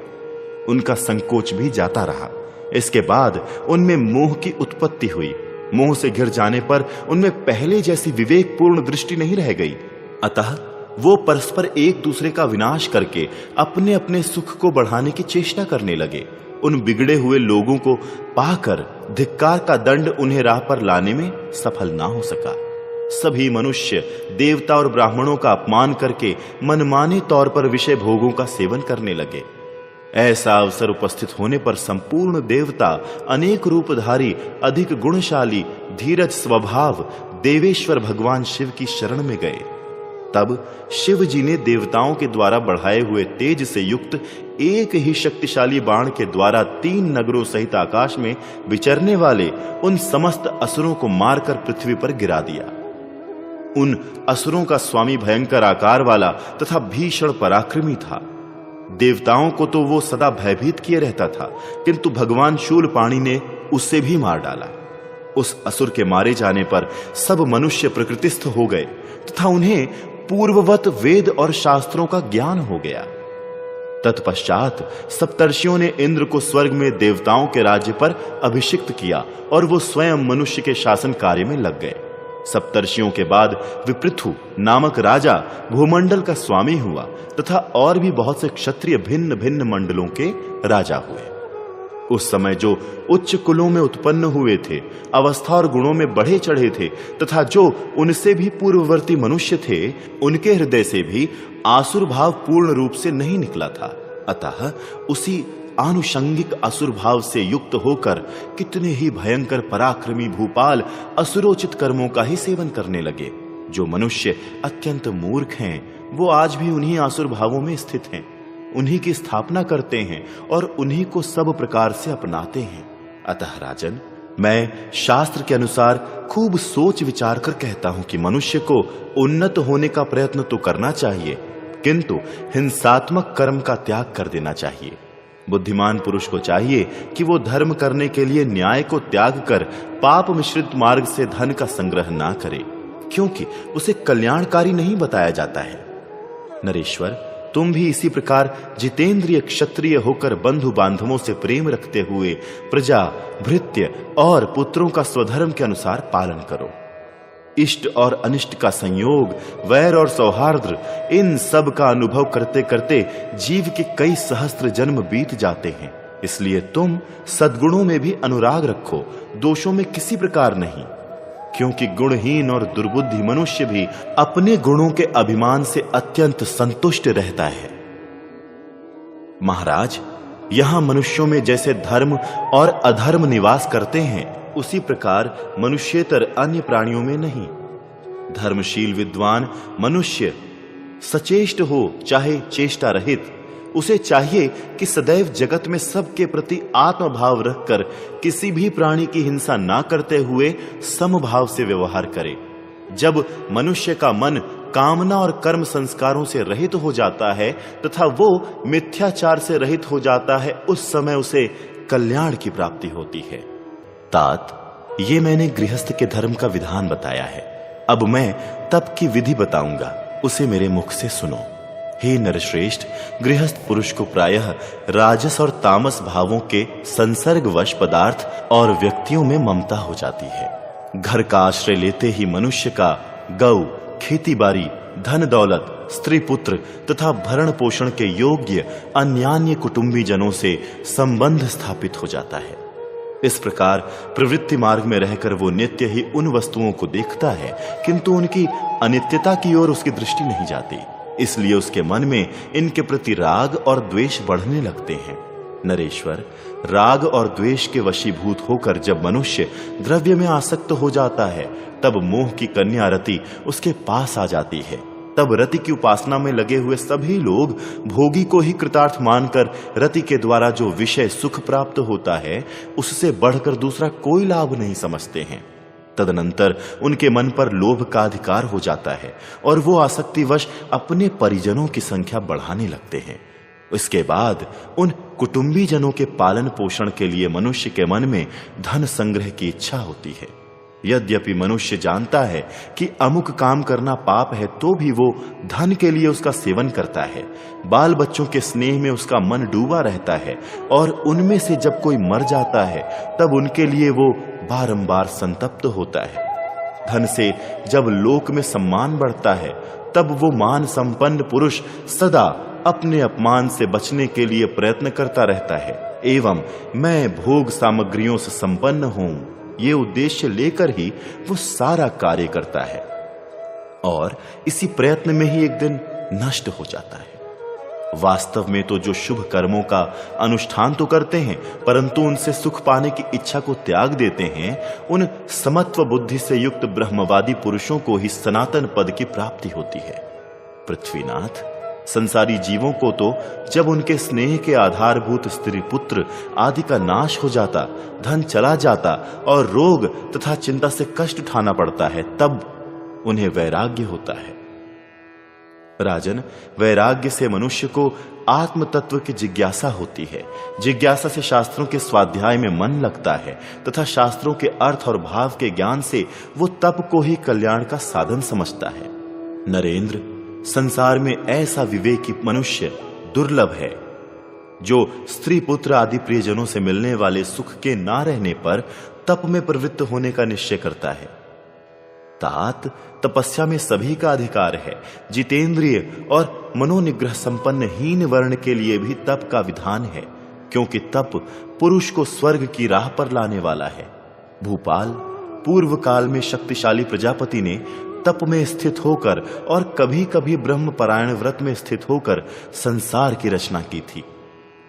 उनका संकोच भी जाता रहा। इसके बाद उनमें मोह की उत्पत्ति हुई। मोह से घिर जाने पर उनमें पहले जैसी विवेकपूर्ण दृष्टि नहीं रह गई। अतः वो परस्पर एक दूसरे का विनाश करके अपने अपने सुख को बढ़ाने की चेष्टा करने लगे। उन बिगड़े हुए लोगों को पाकर धिक्कार का दंड उन्हें राह पर लाने में सफल ना हो सका। सभी मनुष्य देवता और ब्राह्मणों का अपमान करके मनमाने तौर पर विषय भोगों का सेवन करने लगे। ऐसा अवसर उपस्थित होने पर संपूर्ण देवता, अनेक रूपधारी, अधिक गुणशाली, धीरज स्वभाव देवेश्वर भगवान शिव की शरण में गए। तब शिव जी ने देवताओं के द्वारा बढ़ाए हुए तेज से युक्त एक ही शक्तिशाली बाण के द्वारा 3 नगरों सहित आकाश में विचरने वाले उन समस्त असुरों को मारकर पृथ्वी पर गिरा दिया। उन असुरों का स्वामी भयंकर आकार वाला तथा भीषण पराक्रमी था। देवताओं को तो वो सदा भयभीत किए रहता था, किंतु भगवान शूलपाणि ने उसे भी मार डाला। उस असुर के मारे जाने पर सब मनुष्य प्रकृतिस्थ हो गए तथा उन्हें पूर्ववत वेद और शास्त्रों का ज्ञान हो गया। तत्पश्चात सप्तर्षियों ने इंद्र को स्वर्ग में देवताओं के राज्य पर अभिषिक्त किया और वो स्वयं मनुष्य के शासन कार्य में लग गए। सप्तर्षियों के बाद विपृथु नामक राजा भूमंडल का स्वामी हुआ तथा और भी बहुत से क्षत्रिय भिन्न भिन्न मंडलों के राजा हुए। उस समय जो उच्च कुलों में उत्पन्न हुए थे, अवस्था और गुणों में बढ़े चढ़े थे तथा जो उनसे भी पूर्ववर्ती मनुष्य थे, उनके हृदय से भी आसुर भाव पूर्ण रूप से नहीं निकला था। अतः उसी आनुषंगिक असुर भाव से युक्त होकर कितने ही भयंकर पराक्रमी भूपाल असुरोचित कर्मों का ही सेवन करने लगे। जो मनुष्य अत्यंत मूर्ख हैं, वो आज भी उन्हीं आसुर भावों में स्थित हैं, उन्हीं की स्थापना करते हैं और उन्हीं को सब प्रकार से अपनाते हैं। अतः राजन, मैं शास्त्र के अनुसार खूब सोच विचार कर कहता हूं कि मनुष्य को उन्नत होने का प्रयत्न तो करना चाहिए, किंतु हिंसात्मक कर्म का त्याग कर देना चाहिए। बुद्धिमान पुरुष को चाहिए कि वो धर्म करने के लिए न्याय को त्याग कर पाप मिश्रित मार्ग से धन का संग्रह ना करे, क्योंकि उसे कल्याणकारी नहीं बताया जाता है। नरेश्वर, तुम भी इसी प्रकार जितेंद्रिय क्षत्रिय होकर बंधु बांधवों से प्रेम रखते हुए प्रजा, भृत्य और पुत्रों का स्वधर्म के अनुसार पालन करो। इष्ट और अनिष्ट का संयोग, वैर और सौहार्द, इन सब का अनुभव करते करते जीव के कई सहस्त्र जन्म बीत जाते हैं। इसलिए तुम सद्गुणों में भी अनुराग रखो, दोषों में किसी प्रकार नहीं, क्योंकि गुणहीन और दुर्बुद्धि मनुष्य भी अपने गुणों के अभिमान से अत्यंत संतुष्ट रहता है। महाराज, यहां मनुष्यों में जैसे धर्म और अधर्म निवास करते हैं, उसी प्रकार मनुष्येतर अन्य प्राणियों में नहीं। धर्मशील विद्वान मनुष्य सचेष्ट हो चाहे चेष्टा रहित, उसे चाहिए कि सदैव जगत में सबके प्रति आत्मभाव रखकर किसी भी प्राणी की हिंसा ना करते हुए समभाव से व्यवहार करे। जब मनुष्य का मन कामना और कर्म संस्कारों से रहित हो जाता है तथा वो मिथ्याचार से रहित हो जाता है, उस समय उसे कल्याण की प्राप्ति होती है। तात, ये मैंने गृहस्थ के धर्म का विधान बताया है। अब मैं तप की विधि बताऊंगा, उसे मेरे मुख से सुनो। हे नरश्रेष्ठ, गृहस्थ पुरुष को प्रायः राजस और तामस भावों के संसर्गवश पदार्थ और व्यक्तियों में ममता हो जाती है। घर का आश्रय लेते ही मनुष्य का गौ, खेती बाड़ी, धन दौलत, स्त्री पुत्र तथा भरण पोषण के योग्य अन्यान्य कुटुंबी जनों से संबंध स्थापित हो जाता है। इस प्रकार प्रवृत्ति मार्ग में रहकर वो नित्य ही उन वस्तुओं को देखता है, किंतु उनकी अनित्यता की ओर उसकी दृष्टि नहीं जाती। इसलिए उसके मन में इनके प्रति राग और द्वेष बढ़ने लगते हैं। नरेश्वर, राग और द्वेष के वशीभूत होकर जब मनुष्य द्रव्य में आसक्त हो जाता है, तब मोह की कन्या रति उसके पास आ जाती है। तब रति की उपासना में लगे हुए सभी लोग भोगी को ही कृतार्थ मानकर रति के द्वारा जो विषय सुख प्राप्त होता है, उससे बढ़कर दूसरा कोई लाभ नहीं समझते हैं। तदनंतर उनके मन पर लोभ का अधिकार हो जाता है और वो आसक्तिवश अपने परिजनों की संख्या बढ़ाने लगते हैं। इसके बाद उन कुटुंबी जनों के पालन पोषण के लिए मनुष्य के मन में धन संग्रह की इच्छा होती है। यद्यपि मनुष्य जानता है कि अमुक काम करना पाप है, तो भी वो धन के लिए उसका सेवन करता है। बाल बच्चों के स्नेह में उसका मन डूबा रहता है और उनमें से जब कोई मर जाता है तब उनके लिए वो बारंबार संतप्त होता है। धन से जब लोक में सम्मान बढ़ता है, तब वो मान संपन्न पुरुष सदा अपने अपमान से बचने के लिए प्रयत्न करता रहता है एवं मैं भोग सामग्रियों से संपन्न हूं, ये उद्देश्य लेकर ही वो सारा कार्य करता है और इसी प्रयत्न में ही एक दिन नष्ट हो जाता है। वास्तव में तो जो शुभ कर्मों का अनुष्ठान तो करते हैं, परंतु उनसे सुख पाने की इच्छा को त्याग देते हैं, उन समत्व बुद्धि से युक्त ब्रह्मवादी पुरुषों को ही सनातन पद की प्राप्ति होती है। पृथ्वीनाथ, संसारी जीवों को तो जब उनके स्नेह के आधारभूत स्त्री पुत्र आदि का नाश हो जाता, धन चला जाता और रोग तथा चिंता से कष्ट उठाना पड़ता है, तब उन्हें वैराग्य होता है। राजन, वैराग्य से मनुष्य को आत्म तत्व की जिज्ञासा होती है। जिज्ञासा से शास्त्रों के स्वाध्याय में मन लगता है तथा शास्त्रों के अर्थ और भाव के ज्ञान से वो तप को ही कल्याण का साधन समझता है। नरेंद्र, संसार में ऐसा विवेकी मनुष्य दुर्लभ है जो स्त्री पुत्र आदि प्रियजनों से मिलने वाले सुख के ना रहने पर तप में प्रवृत्त होने का निश्चय करता है। तात, तपस्या में सभी का अधिकार है। जितेंद्रिय और मनोनिग्रह संपन्न हीन वर्ण के लिए भी तप का विधान है, क्योंकि तप पुरुष को स्वर्ग की राह पर लाने वाला है। भूपाल, पूर्व काल में शक्तिशाली प्रजापति ने तप में स्थित होकर और कभी कभी ब्रह्मपरायण व्रत में स्थित होकर संसार की रचना की थी।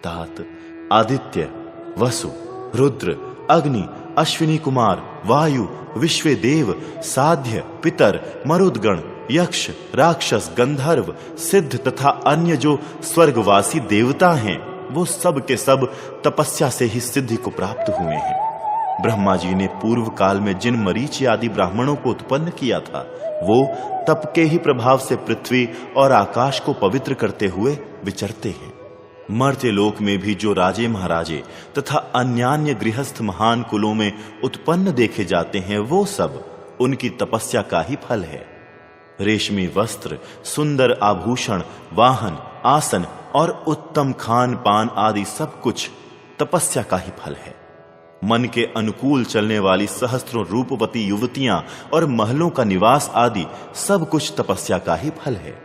तात, आदित्य, वसु, रुद्र, अग्नि, अश्विनी कुमार, वायु, विश्वे देव, साध्य, पितर, मरुदगण, यक्ष, राक्षस, गंधर्व, सिद्ध तथा अन्य जो स्वर्गवासी देवता हैं, वो सब के सब तपस्या से ही सिद्धि को प्राप्त हुए हैं। ब्रह्मा जी ने पूर्व काल में जिन मरीचि आदि ब्राह्मणों को उत्पन्न किया था, वो तप के ही प्रभाव से पृथ्वी और आकाश को पवित्र करते हुए विचरते हैं। मर्त्य लोक में भी जो राजे महाराजे तथा अन्यान्य गृहस्थ महान कुलों में उत्पन्न देखे जाते हैं, वो सब उनकी तपस्या का ही फल है। रेशमी वस्त्र, सुंदर आभूषण, वाहन, आसन और उत्तम खान पान आदि सब कुछ तपस्या का ही फल है। मन के अनुकूल चलने वाली सहस्त्रों रूपवती युवतियां और महलों का निवास आदि सब कुछ तपस्या का ही फल है।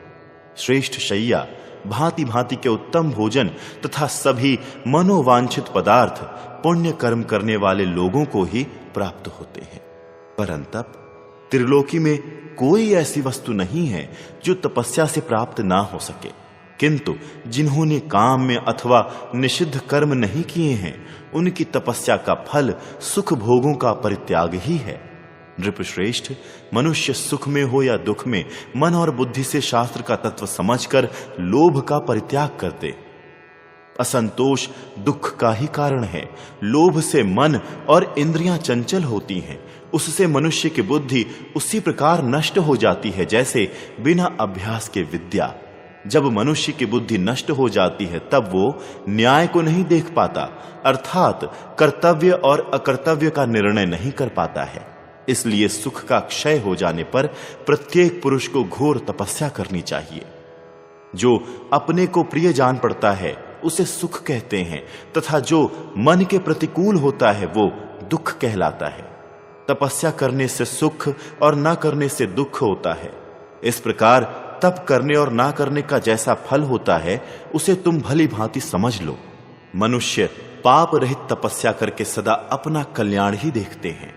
श्रेष्ठ शैया, भांति भांति के उत्तम भोजन तथा सभी मनोवांछित पदार्थ पुण्य कर्म करने वाले लोगों को ही प्राप्त होते हैं। परंतप त्रिलोकी में कोई ऐसी वस्तु नहीं है जो तपस्या से प्राप्त ना हो सके, किंतु जिन्होंने काम में अथवा निषिद्ध कर्म नहीं किए हैं, उनकी तपस्या का फल सुख भोगों का परित्याग ही है। नृपश्रेष्ठ, मनुष्य सुख में हो या दुख में मन और बुद्धि से शास्त्र का तत्व समझकर लोभ का परित्याग कर दे। असंतोष दुख का ही कारण है। लोभ से मन और इंद्रियां चंचल होती हैं, उससे मनुष्य की बुद्धि उसी प्रकार नष्ट हो जाती है जैसे बिना अभ्यास के विद्या। जब मनुष्य की बुद्धि नष्ट हो जाती है, तब वो न्याय को नहीं देख पाता, अर्थात कर्तव्य और अकर्तव्य का निर्णय नहीं कर पाता है। इसलिए सुख का क्षय हो जाने पर प्रत्येक पुरुष को घोर तपस्या करनी चाहिए। जो अपने को प्रिय जान पड़ता है उसे सुख कहते हैं, तथा जो मन के प्रतिकूल होता है वो दुख कहलाता है। तपस्या करने से सुख और ना करने से दुख होता है। इस प्रकार तप करने और ना करने का जैसा फल होता है, उसे तुम भली भांति समझ लो। मनुष्य पाप रहित तपस्या करके सदा अपना कल्याण ही देखते हैं,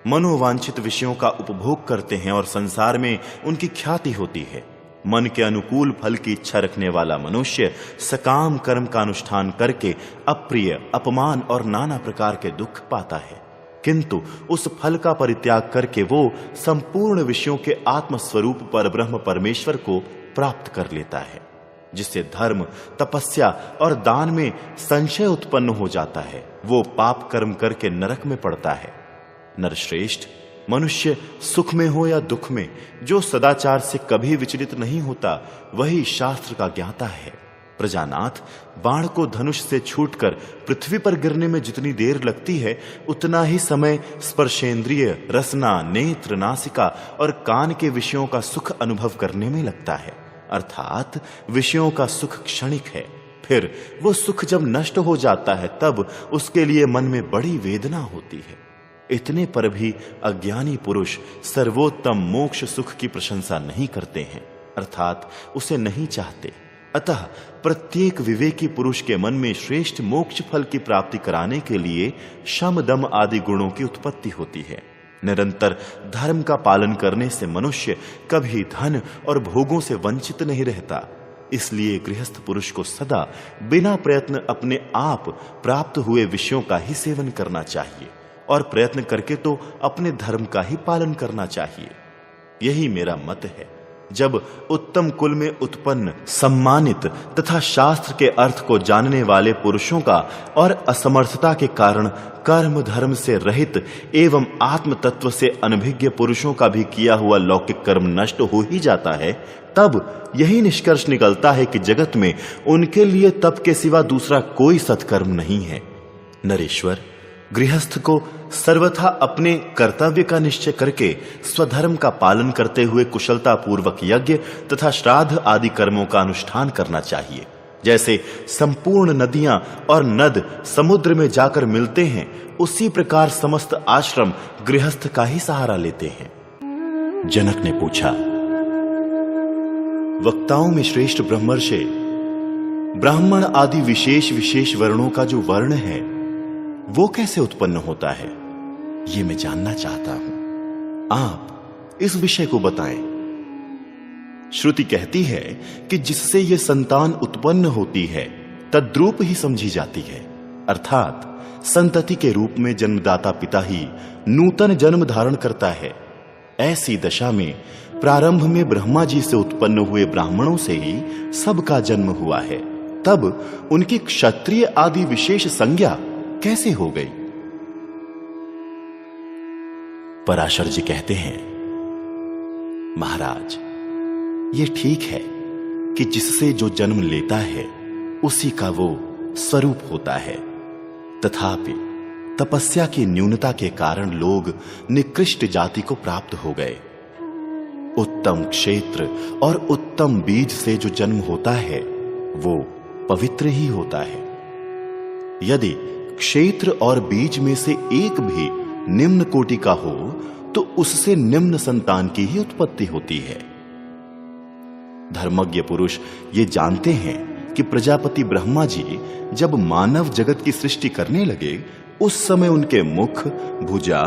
मनोवांछित विषयों का उपभोग करते हैं और संसार में उनकी ख्याति होती है। मन के अनुकूल फल की इच्छा रखने वाला मनुष्य सकाम कर्म का अनुष्ठान करके अप्रिय, अपमान और नाना प्रकार के दुख पाता है, किंतु उस फल का परित्याग करके वो संपूर्ण विषयों के आत्मस्वरूप पर ब्रह्म परमेश्वर को प्राप्त कर लेता है, जिससे धर्म, तपस्या और दान में संशय उत्पन्न हो जाता है। वो पाप कर्म करके नरक में पड़ता है। नरश्रेष्ठ, मनुष्य सुख में हो या दुख में जो सदाचार से कभी विचलित नहीं होता, वही शास्त्र का ज्ञाता है। प्रजानाथ, बाण को धनुष से छूटकर पृथ्वी पर गिरने में जितनी देर लगती है, उतना ही समय स्पर्शेंद्रिय, रसना, नेत्र, नासिका और कान के विषयों का सुख अनुभव करने में लगता है। अर्थात विषयों का सुख क्षणिक है, फिर वो सुख जब नष्ट हो जाता है तब उसके लिए मन में बड़ी वेदना होती है। इतने पर भी अज्ञानी पुरुष सर्वोत्तम मोक्ष सुख की प्रशंसा नहीं करते हैं, अर्थात उसे नहीं चाहते। अतः प्रत्येक विवेकी पुरुष के मन में श्रेष्ठ मोक्ष फल की प्राप्ति कराने के लिए शम, दम आदि गुणों की उत्पत्ति होती है। निरंतर धर्म का पालन करने से मनुष्य कभी धन और भोगों से वंचित नहीं रहता। इसलिए गृहस्थ पुरुष को सदा बिना प्रयत्न अपने आप प्राप्त हुए विषयों का ही सेवन करना चाहिए और प्रयत्न करके तो अपने धर्म का ही पालन करना चाहिए। यही मेरा मत है। जब उत्तम कुल में उत्पन्न, सम्मानित तथा शास्त्र के अर्थ को जानने वाले पुरुषों का और असमर्थता के कारण कर्म धर्म से रहित एवं आत्म तत्व से अनभिज्ञ पुरुषों का भी किया हुआ लौकिक कर्म नष्ट हो ही जाता है, तब यही निष्कर्ष निकलता है कि जगत में उनके लिए तप के सिवा दूसरा कोई सत्कर्म नहीं है। नरेश्वर, गृहस्थ को सर्वथा अपने कर्तव्य का निश्चय करके स्वधर्म का पालन करते हुए कुशलता पूर्वक यज्ञ तथा श्राद्ध आदि कर्मों का अनुष्ठान करना चाहिए। जैसे संपूर्ण नदियां और नद समुद्र में जाकर मिलते हैं, उसी प्रकार समस्त आश्रम गृहस्थ का ही सहारा लेते हैं। जनक ने पूछा, वक्ताओं में श्रेष्ठ ब्रह्मर्षि, ब्राह्मण आदि विशेष विशेष वर्णों का जो वर्ण है वो कैसे उत्पन्न होता है, ये मैं जानना चाहता हूं। आप इस विषय को बताएं। श्रुति कहती है कि जिससे ये संतान उत्पन्न होती है तद्रूप ही समझी जाती है, अर्थात संतति के रूप में जन्मदाता पिता ही नूतन जन्म धारण करता है। ऐसी दशा में प्रारंभ में ब्रह्मा जी से उत्पन्न हुए ब्राह्मणों से ही सबका जन्म हुआ है, तब उनकी क्षत्रिय आदि विशेष संज्ञा कैसे हो गई? पराशर जी कहते हैं, महाराज, ये ठीक है कि जिससे जो जन्म लेता है उसी का वो स्वरूप होता है, तथापि तपस्या की न्यूनता के कारण लोग निकृष्ट जाति को प्राप्त हो गए। उत्तम क्षेत्र और उत्तम बीज से जो जन्म होता है वो पवित्र ही होता है। यदि क्षेत्र और बीज में से एक भी निम्न कोटि का हो तो उससे निम्न संतान की ही उत्पत्ति होती है। धर्मज्ञ पुरुष ये जानते हैं कि प्रजापति ब्रह्मा जी जब मानव जगत की सृष्टि करने लगे उस समय उनके मुख, भुजा,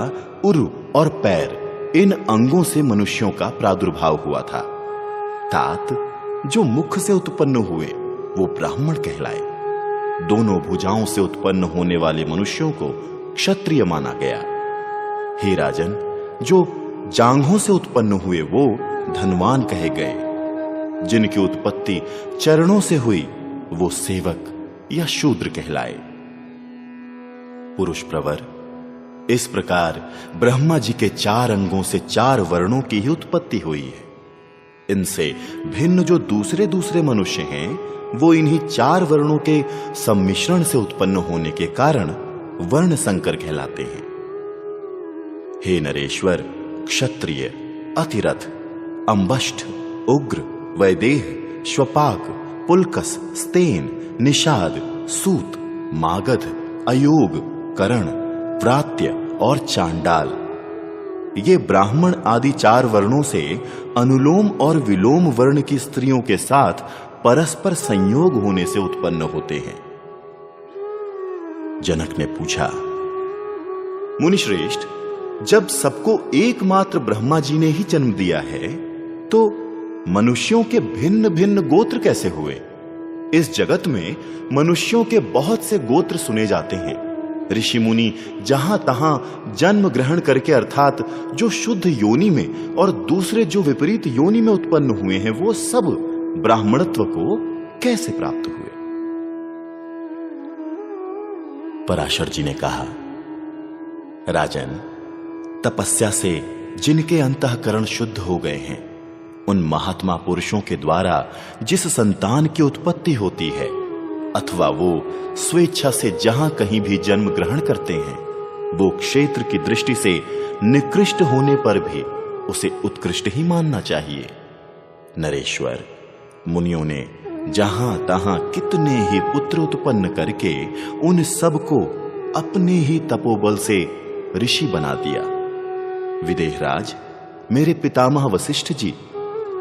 उरु और पैर, इन अंगों से मनुष्यों का प्रादुर्भाव हुआ था। तात जो मुख से उत्पन्न हुए वो ब्राह्मण कहलाए। दोनों भुजाओं से उत्पन्न होने वाले मनुष्यों को क्षत्रिय माना गया। हे राजन, जो जांघों से उत्पन्न हुए वो धनवान कहे गए। जिनकी उत्पत्ति चरणों से हुई वो सेवक या शूद्र कहलाए। पुरुष प्रवर, इस प्रकार ब्रह्मा जी के 4 अंगों से 4 वर्णों की ही उत्पत्ति हुई है। इनसे भिन्न जो दूसरे दूसरे मनुष्य हैं वो इन्हीं 4 वर्णों के सम्मिश्रण से उत्पन्न होने के कारण वर्ण संकर कहलाते हैं। हे नरेश्वर, क्षत्रिय, अतिरथ, अंबष्ठ, उग्र, वैदेह, श्वपाक, पुलकस, स्तेन, निषाद, सूत, मागध, अयोग, करण, व्रात्य और चांडाल, ये ब्राह्मण आदि 4 वर्णों से अनुलोम और विलोम वर्ण की स्त्रियों के साथ परस्पर संयोग होने से उत्पन्न होते हैं। जनक ने पूछा, मुनिश्रेष्ठ, जब सबको एकमात्र ब्रह्मा जी ने ही जन्म दिया है तो मनुष्यों के भिन्न भिन्न गोत्र कैसे हुए? इस जगत में मनुष्यों के बहुत से गोत्र सुने जाते हैं। ऋषि मुनि जहां तहां जन्म ग्रहण करके, अर्थात जो शुद्ध योनि में और दूसरे जो विपरीत योनि में उत्पन्न हुए हैं, वो सब ब्राह्मणत्व को कैसे प्राप्त हुए? पराशर जी ने कहा, राजन, तपस्या से जिनके अंतःकरण शुद्ध हो गए हैं उन महात्मा पुरुषों के द्वारा जिस संतान की उत्पत्ति होती है अथवा वो स्वेच्छा से जहां कहीं भी जन्म ग्रहण करते हैं, वो क्षेत्र की दृष्टि से निकृष्ट होने पर भी उसे उत्कृष्ट ही मानना चाहिए। नरेश्वर, मुनियों ने जहां तहां कितने ही पुत्र उत्पन्न करके उन सब को अपने ही तपोबल से ऋषि बना दिया। विदेहराज, मेरे पितामह वशिष्ठ जी,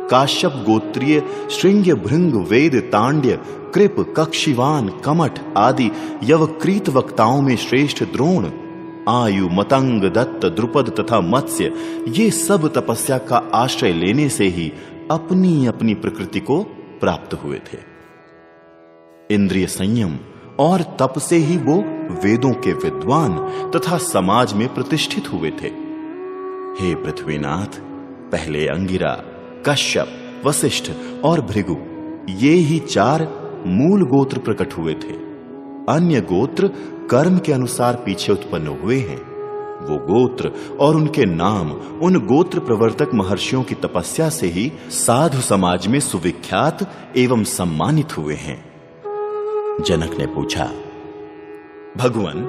काश्यप गोत्रीय श्रृंग, भृंग, वेद, तांड्य, कृप, कक्षिवान, कमठ आदि यवक्रीत वक्ताओं में श्रेष्ठ द्रोण, आयु, मतंग, दत्त, द्रुपद तथा मत्स्य, ये सब तपस्या का आश्रय लेने से ही अपनी अपनी प्रकृति को प्राप्त हुए थे। इंद्रिय संयम और तप से ही वो वेदों के विद्वान तथा समाज में प्रतिष्ठित हुए थे। हे पृथ्वीनाथ, पहले अंगिरा, कश्यप, वशिष्ठ और भृगु, ये ही 4 मूल गोत्र प्रकट हुए थे। अन्य गोत्र कर्म के अनुसार पीछे उत्पन्न हुए हैं। वो गोत्र और उनके नाम उन गोत्र प्रवर्तक महर्षियों की तपस्या से ही साधु समाज में सुविख्यात एवं सम्मानित हुए हैं। जनक ने पूछा, भगवान,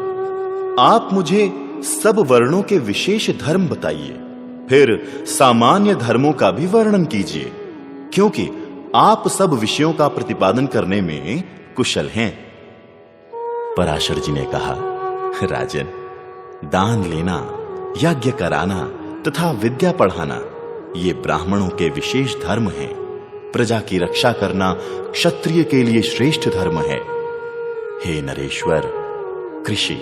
आप मुझे सब वर्णों के विशेष धर्म बताइए, फिर सामान्य धर्मों का भी वर्णन कीजिए, क्योंकि आप सब विषयों का प्रतिपादन करने में कुशल हैं। पराशर जी ने कहा, राजन, दान लेना, यज्ञ कराना तथा विद्या पढ़ाना ये ब्राह्मणों के विशेष धर्म हैं। प्रजा की रक्षा करना क्षत्रिय के लिए श्रेष्ठ धर्म है। हे नरेश्वर, कृषि,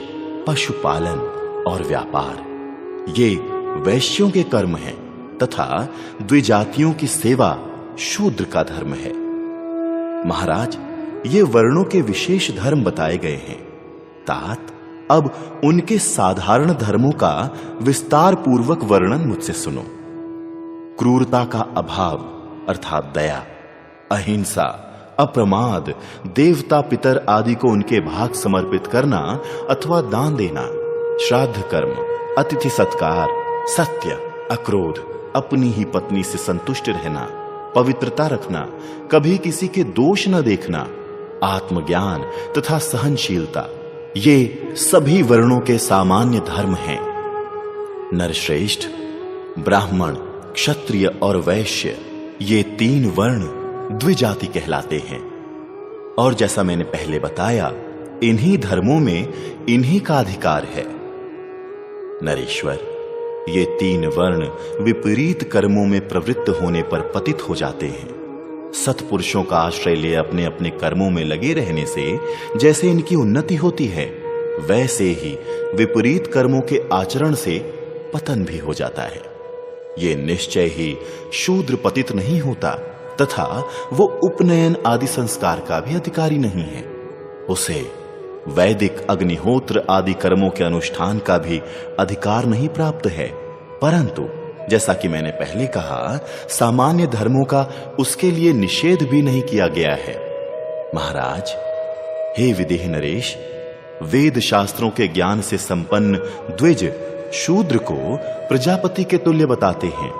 पशुपालन और व्यापार ये वैश्यों के कर्म हैं तथा द्विजातियों की सेवा शूद्र का धर्म है। महाराज, ये वर्णों के विशेष धर्म बताए गए हैं। तात अब उनके साधारण धर्मों का विस्तार पूर्वक वर्णन मुझसे सुनो। क्रूरता का अभाव अर्थात दया, अहिंसा, अप्रमाद, देवता पितर आदि को उनके भाग समर्पित करना अथवा दान देना, श्राद्ध कर्म, अतिथि सत्कार, सत्य, अक्रोध, अपनी ही पत्नी से संतुष्ट रहना, पवित्रता रखना, कभी किसी के दोष न देखना, आत्मज्ञान तथा सहनशीलता, ये सभी वर्णों के सामान्य धर्म हैं। नरश्रेष्ठ, ब्राह्मण, क्षत्रिय और वैश्य, ये 3 वर्ण द्विजाति कहलाते हैं। और जैसा मैंने पहले बताया, इन्हीं धर्मों में इन्हीं का अधिकार है। नरेश्वर, ये 3 वर्ण विपरीत कर्मों में प्रवृत्त होने पर पतित हो जाते हैं। सत्पुरुषों का आश्रय ले अपने अपने कर्मों में लगे रहने से जैसे इनकी उन्नति होती है, वैसे ही विपरीत कर्मों के आचरण से पतन भी हो जाता है। ये निश्चय ही शूद्र पतित नहीं होता तथा वो उपनयन आदि संस्कार का भी अधिकारी नहीं है। उसे वैदिक अग्निहोत्र आदि कर्मों के अनुष्ठान का भी अधिकार नहीं प्राप्त है। परंतु जैसा कि मैंने पहले कहा, सामान्य धर्मों का उसके लिए निषेध भी नहीं किया गया है। महाराज, हे विदेह नरेश, वेद शास्त्रों के ज्ञान से संपन्न द्विज शूद्र को प्रजापति के तुल्य बताते हैं,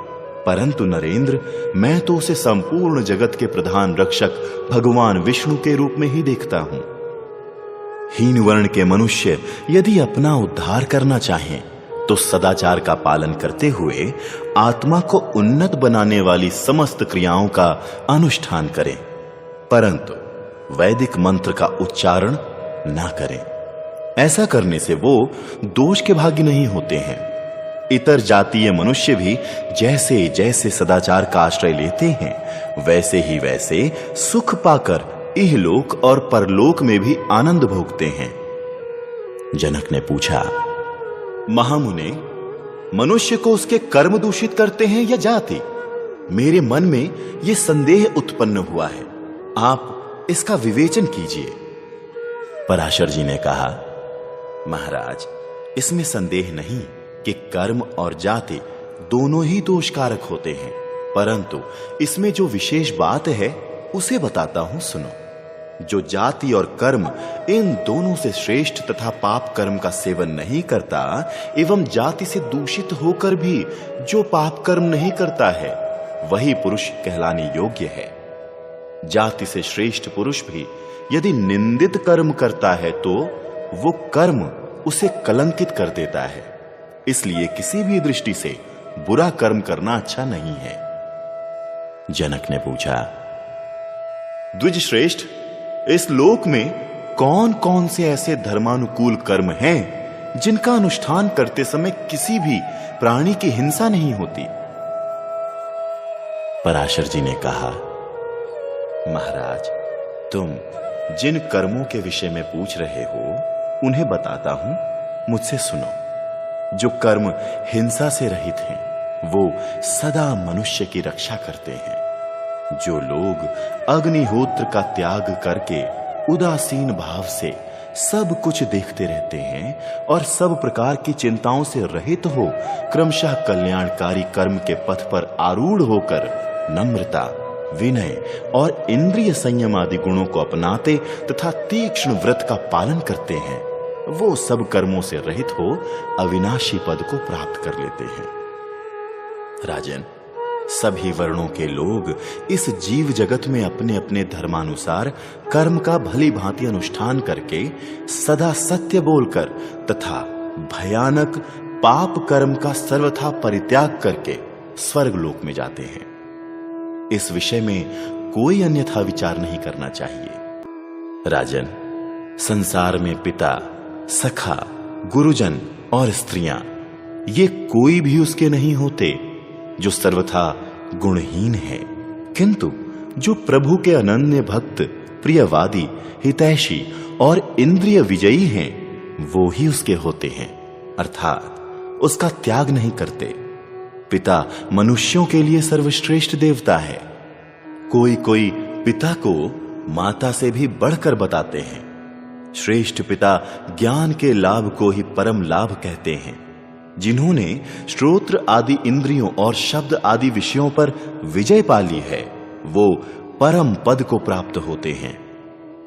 परंतु नरेंद्र, मैं तो उसे संपूर्ण जगत के प्रधान रक्षक भगवान विष्णु के रूप में ही देखता हूं। हीन वर्ण के मनुष्य यदि अपना उद्धार करना चाहें तो सदाचार का पालन करते हुए आत्मा को उन्नत बनाने वाली समस्त क्रियाओं का अनुष्ठान करें, परंतु वैदिक मंत्र का उच्चारण ना करें। ऐसा करने से वो दोष के भागी नहीं होते हैं। इतर जातीय मनुष्य भी जैसे जैसे सदाचार का आश्रय लेते हैं, वैसे ही वैसे सुख पाकर इहलोक और परलोक में भी आनंद भोगते हैं। जनक ने पूछा, महामुने, मनुष्य को उसके कर्म दूषित करते हैं या जाति? मेरे मन में यह संदेह उत्पन्न हुआ है, आप इसका विवेचन कीजिए। पराशर जी ने कहा, महाराज, इसमें संदेह नहीं कि कर्म और जाति दोनों ही दोषकारक होते हैं, परंतु इसमें जो विशेष बात है उसे बताता हूं, सुनो। जो जाति और कर्म इन दोनों से श्रेष्ठ तथा पाप कर्म का सेवन नहीं करता एवं जाति से दूषित होकर भी जो पाप कर्म नहीं करता है, वही पुरुष कहलाने योग्य है। जाति से श्रेष्ठ पुरुष भी यदि निंदित कर्म करता है तो वो कर्म उसे कलंकित कर देता है। इसलिए किसी भी दृष्टि से बुरा कर्म करना अच्छा नहीं है। जनक ने पूछा, द्विज श्रेष्ठ, इस लोक में कौन कौन से ऐसे धर्मानुकूल कर्म हैं जिनका अनुष्ठान करते समय किसी भी प्राणी की हिंसा नहीं होती? पराशर जी ने कहा, महाराज, तुम जिन कर्मों के विषय में पूछ रहे हो उन्हें बताता हूं, मुझसे सुनो। जो कर्म हिंसा से रहित हैं, वो सदा मनुष्य की रक्षा करते हैं। जो लोग अग्निहोत्र का त्याग करके उदासीन भाव से सब कुछ देखते रहते हैं और सब प्रकार की चिंताओं से रहित हो क्रमशः कल्याणकारी कर्म के पथ पर आरूढ़ होकर नम्रता, विनय और इंद्रिय संयम आदि गुणों को अपनाते तथा तीक्ष्ण व्रत का पालन करते हैं, वो सब कर्मों से रहित हो अविनाशी पद को प्राप्त कर लेते हैं। राजन, सभी वर्णों के लोग इस जीव जगत में अपने अपने धर्मानुसार कर्म का भली भांति अनुष्ठान करके सदा सत्य बोलकर तथा भयानक पाप कर्म का सर्वथा परित्याग करके स्वर्ग लोक में जाते हैं। इस विषय में कोई अन्यथा विचार नहीं करना चाहिए। राजन, संसार में पिता, सखा, गुरुजन और स्त्रियां, ये कोई भी उसके नहीं होते जो सर्वथा गुणहीन है, किंतु जो प्रभु के अनन्य भक्त, प्रियवादी, हितैषी और इंद्रिय विजयी हैं, वो ही उसके होते हैं, अर्थात उसका त्याग नहीं करते। पिता मनुष्यों के लिए सर्वश्रेष्ठ देवता है। कोई कोई पिता को माता से भी बढ़कर बताते हैं, श्रेष्ठ पिता ज्ञान के लाभ को ही परम लाभ कहते हैं। जिन्होंने श्रोत्र आदि इंद्रियों और शब्द आदि विषयों पर विजय पा ली है, वो परम पद को प्राप्त होते हैं।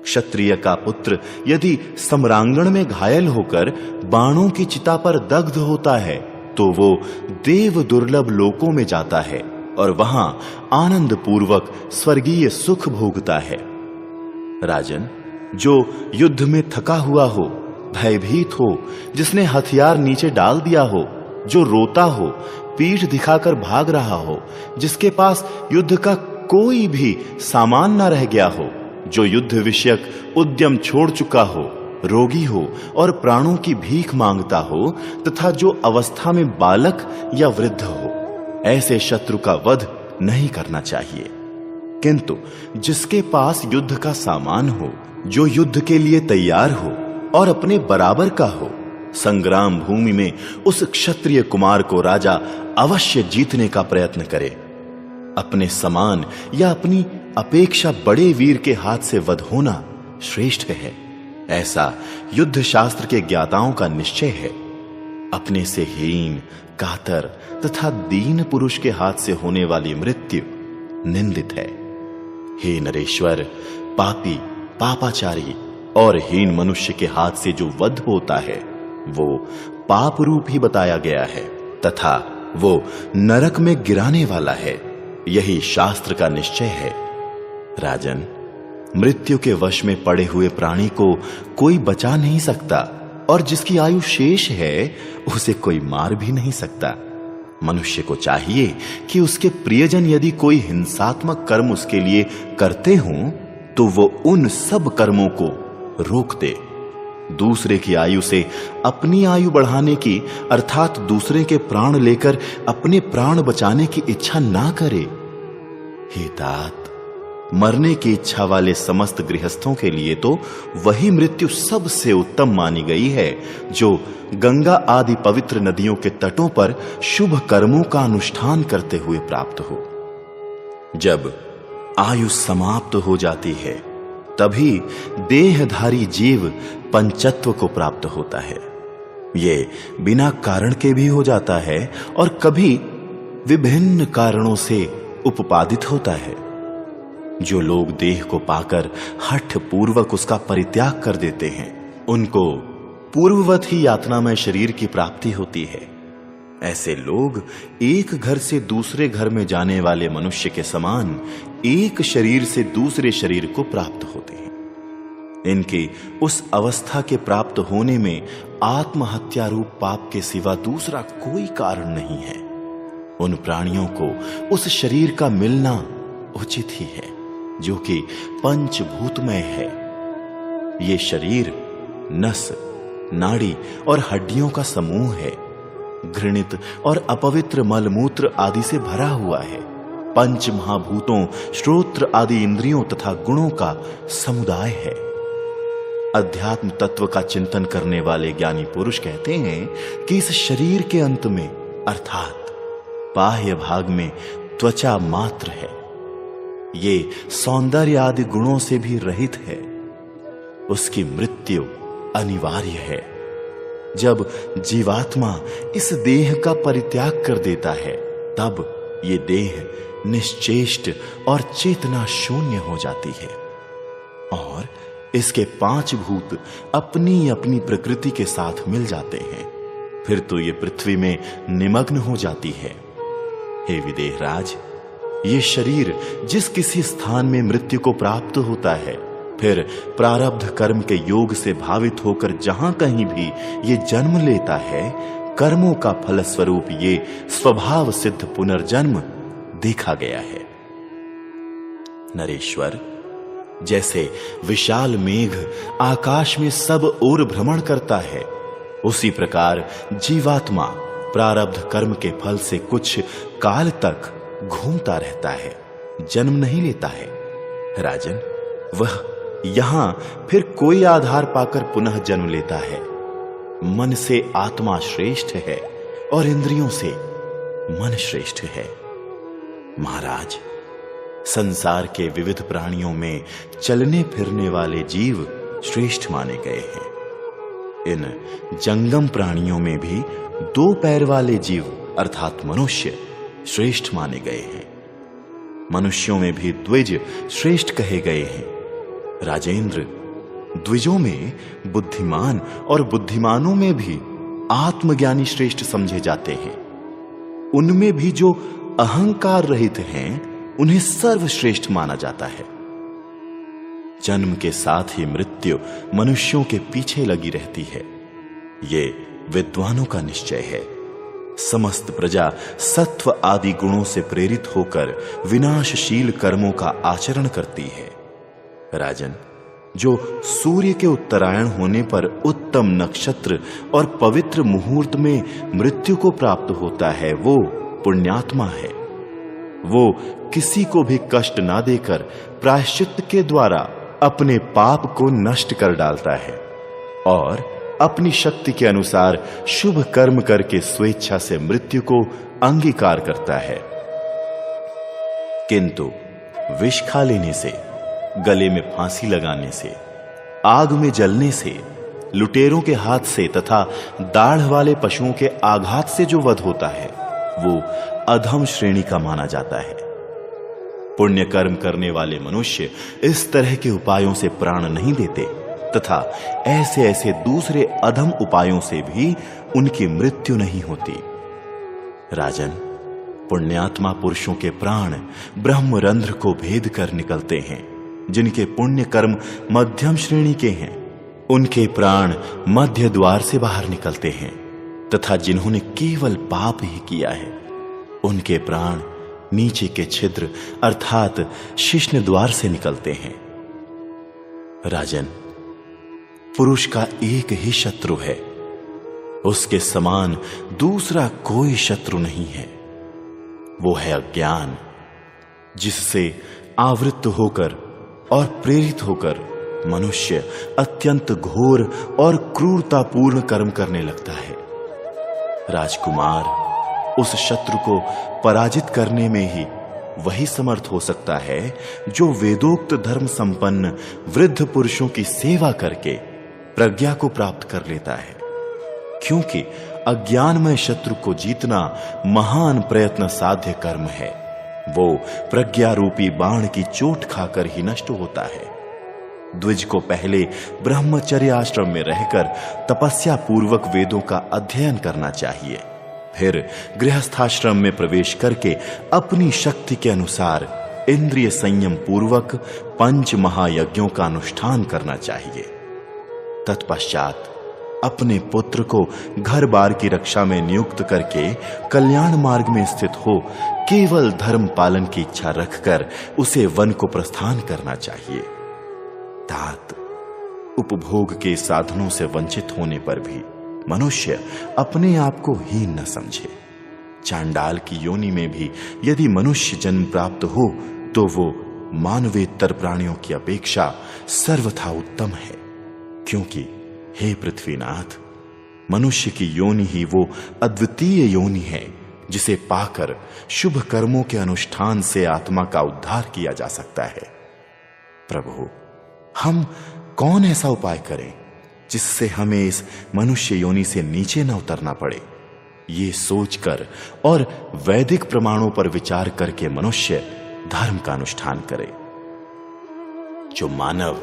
क्षत्रिय का पुत्र यदि सम्रांगण में घायल होकर बाणों की चिता पर दग्ध होता है, तो वो देव दुर्लभ लोकों में जाता है और वहां आनंद पूर्वक स्वर्गीय सुख भोगता है। राजन, जो युद्ध में थका हुआ हो, भयभीत हो, जिसने हथियार नीचे डाल दिया हो, जो रोता हो, पीठ दिखाकर भाग रहा हो, जिसके पास युद्ध का कोई भी सामान न रह गया हो, जो युद्ध विषयक उद्यम छोड़ चुका हो, रोगी हो और प्राणों की भीख मांगता हो, तथा जो अवस्था में बालक या वृद्ध हो, ऐसे शत्रु का वध नहीं करना चाहिए। किंतु जिसके पास युद्ध का सामान हो, जो युद्ध के लिए तैयार हो और अपने बराबर का हो, संग्राम भूमि में उस क्षत्रिय कुमार को राजा अवश्य जीतने का प्रयत्न करे। अपने समान या अपनी अपेक्षा बड़े वीर के हाथ से वध होना श्रेष्ठ है, ऐसा युद्ध शास्त्र के ज्ञाताओं का निश्चय है। अपने से हीन, कातर तथा दीन पुरुष के हाथ से होने वाली मृत्यु निंदित है। हे नरेश्वर, पापी, पापाचारी और हीन मनुष्य के हाथ से जो वध होता है, वो पाप रूप ही बताया गया है तथा वो नरक में गिराने वाला है। यही शास्त्र का निश्चय है। राजन, मृत्यु के वश में पड़े हुए प्राणी को कोई बचा नहीं सकता और जिसकी आयु शेष है, उसे कोई मार भी नहीं सकता। मनुष्य को चाहिए कि उसके प्रियजन यदि कोई हिंसात्मक कर्म उसके लिए करते हों, तो वो उन सब कर्मों को रोक दे। दूसरे की आयु से अपनी आयु बढ़ाने की, अर्थात दूसरे के प्राण लेकर अपने प्राण बचाने की इच्छा ना करे। हे तात, मरने की इच्छा वाले समस्त गृहस्थों के लिए तो वही मृत्यु सबसे उत्तम मानी गई है, जो गंगा आदि पवित्र नदियों के तटों पर शुभ कर्मों का अनुष्ठान करते हुए प्राप्त हो। जब आयु समाप्त हो जाती है, तभी देहधारी जीव पंचत्व को प्राप्त होता है। ये बिना कारण के भी हो जाता है और कभी विभिन्न कारणों से उपपादित होता है। जो लोग देह को पाकर हठ पूर्वक उसका परित्याग कर देते हैं, उनको पूर्ववत ही यातनामय शरीर की प्राप्ति होती है। ऐसे लोग एक घर से दूसरे घर में जाने वाले मनुष्य के समान एक शरीर से दूसरे शरीर को प्राप्त होते हैं। इनकी उस अवस्था के प्राप्त होने में आत्महत्या रूप पाप के सिवा दूसरा कोई कारण नहीं है। उन प्राणियों को उस शरीर का मिलना उचित ही है, जो कि पंचभूतमय है। ये शरीर नस, नाड़ी और हड्डियों का समूह है। घृणित और अपवित्र मलमूत्र आदि से भरा हुआ है। पंच महाभूतों, श्रोत्र आदि इंद्रियों तथा गुणों का समुदाय है। अध्यात्म तत्व का चिंतन करने वाले ज्ञानी पुरुष कहते हैं कि इस शरीर के अंत में, अर्थात बाह्य भाग में त्वचा मात्र है। ये सौंदर्य आदि गुणों से भी रहित है। उसकी मृत्यु अनिवार्य है। जब जीवात्मा इस देह का परित्याग कर देता है, तब ये देह निश्चेष्ट और चेतना शून्य हो जाती है और इसके पांच भूत अपनी अपनी प्रकृति के साथ मिल जाते हैं। फिर तो ये पृथ्वी में निमग्न हो जाती है। हे विदेहराज, ये शरीर जिस किसी स्थान में मृत्यु को प्राप्त होता है, फिर प्रारब्ध कर्म के योग से भावित होकर जहां कहीं भी ये जन्म लेता है, कर्मों का फलस्वरूप ये स्वभाव सिद्ध पुनर्जन्म देखा गया है। नरेश्वर, जैसे विशाल मेघ आकाश में सब ओर भ्रमण करता है, उसी प्रकार जीवात्मा प्रारब्ध कर्म के फल से कुछ काल तक घूमता रहता है, जन्म नहीं लेता है। राजन, वह यहां फिर कोई आधार पाकर पुनः जन्म लेता है। मन से आत्मा श्रेष्ठ है और इंद्रियों से मन श्रेष्ठ है। महाराज, संसार के विविध प्राणियों में चलने फिरने वाले जीव श्रेष्ठ माने गए हैं। इन जंगम प्राणियों में भी 2 पैर वाले जीव अर्थात मनुष्य श्रेष्ठ माने गए हैं। मनुष्यों में भी द्विज श्रेष्ठ कहे गए हैं। राजेंद्र, द्विजों में बुद्धिमान और बुद्धिमानों में भी आत्मज्ञानी श्रेष्ठ समझे जाते हैं। उनमें भी जो अहंकार रहित हैं उन्हें सर्वश्रेष्ठ माना जाता है। जन्म के साथ ही मृत्यु मनुष्यों के पीछे लगी रहती है, ये विद्वानों का निश्चय है। समस्त प्रजा सत्व आदि गुणों से प्रेरित होकर विनाशशील कर्मों का आचरण करती है। राजन, जो सूर्य के उत्तरायण होने पर उत्तम नक्षत्र और पवित्र मुहूर्त में मृत्यु को प्राप्त होता है, वो पुण्यात्मा है। वो किसी को भी कष्ट ना देकर प्रायश्चित के द्वारा अपने पाप को नष्ट कर डालता है और अपनी शक्ति के अनुसार शुभ कर्म करके स्वेच्छा से मृत्यु को अंगीकार करता है। किंतु विष खा लेने से, गले में फांसी लगाने से, आग में जलने से, लुटेरों के हाथ से तथा दाढ़ वाले पशुओं के आघात से जो वध होता है वो अधम श्रेणी का माना जाता है। पुण्य कर्म करने वाले मनुष्य इस तरह के उपायों से प्राण नहीं देते तथा ऐसे ऐसे दूसरे अधम उपायों से भी उनकी मृत्यु नहीं होती। राजन, पुण्यात्मा पुरुषों के प्राण ब्रह्मरंध्र को भेद कर निकलते हैं। जिनके पुण्य कर्म मध्यम श्रेणी के हैं उनके प्राण मध्य द्वार से बाहर निकलते हैं तथा जिन्होंने केवल पाप ही किया है उनके प्राण नीचे के छिद्र अर्थात शिश्न द्वार से निकलते हैं। राजन, पुरुष का एक ही शत्रु है, उसके समान दूसरा कोई शत्रु नहीं है। वो है अज्ञान, जिससे आवृत्त होकर और प्रेरित होकर मनुष्य अत्यंत घोर और क्रूरतापूर्ण कर्म करने लगता है। राजकुमार, उस शत्रु को पराजित करने में ही वही समर्थ हो सकता है जो वेदोक्त धर्म संपन्न वृद्ध पुरुषों की सेवा करके प्रज्ञा को प्राप्त कर लेता है, क्योंकि अज्ञानमय शत्रु को जीतना महान प्रयत्न साध्य कर्म है। वो प्रज्ञा रूपी बाण की चोट खाकर ही नष्ट होता है। द्विज को पहले ब्रह्मचर्य आश्रम में रहकर तपस्या पूर्वक वेदों का अध्ययन करना चाहिए, फिर गृहस्थाश्रम में प्रवेश करके अपनी शक्ति के अनुसार इंद्रिय संयम पूर्वक 5 महायज्ञों का अनुष्ठान करना चाहिए। तत्पश्चात अपने पुत्र को घर बार की रक्षा में नियुक्त करके कल्याण मार्ग में स्थित हो केवल धर्म पालन की इच्छा रखकर उसे वन को प्रस्थान करना चाहिए। तात, उपभोग के साधनों से वंचित होने पर भी मनुष्य अपने आप को हीन न समझे। चांडाल की योनि में भी यदि मनुष्य जन्म प्राप्त हो तो वो मानवेतर प्राणियों की अपेक्षा सर्वथा उत्तम है, क्योंकि हे पृथ्वीनाथ, मनुष्य की योनि ही वो अद्वितीय योनि है जिसे पाकर शुभ कर्मों के अनुष्ठान से आत्मा का उद्धार किया जा सकता है। प्रभु, हम कौन ऐसा उपाय करें जिससे हमें इस मनुष्य योनि से नीचे न उतरना पड़े? ये सोचकर और वैदिक प्रमाणों पर विचार करके मनुष्य धर्म का अनुष्ठान करे। जो मानव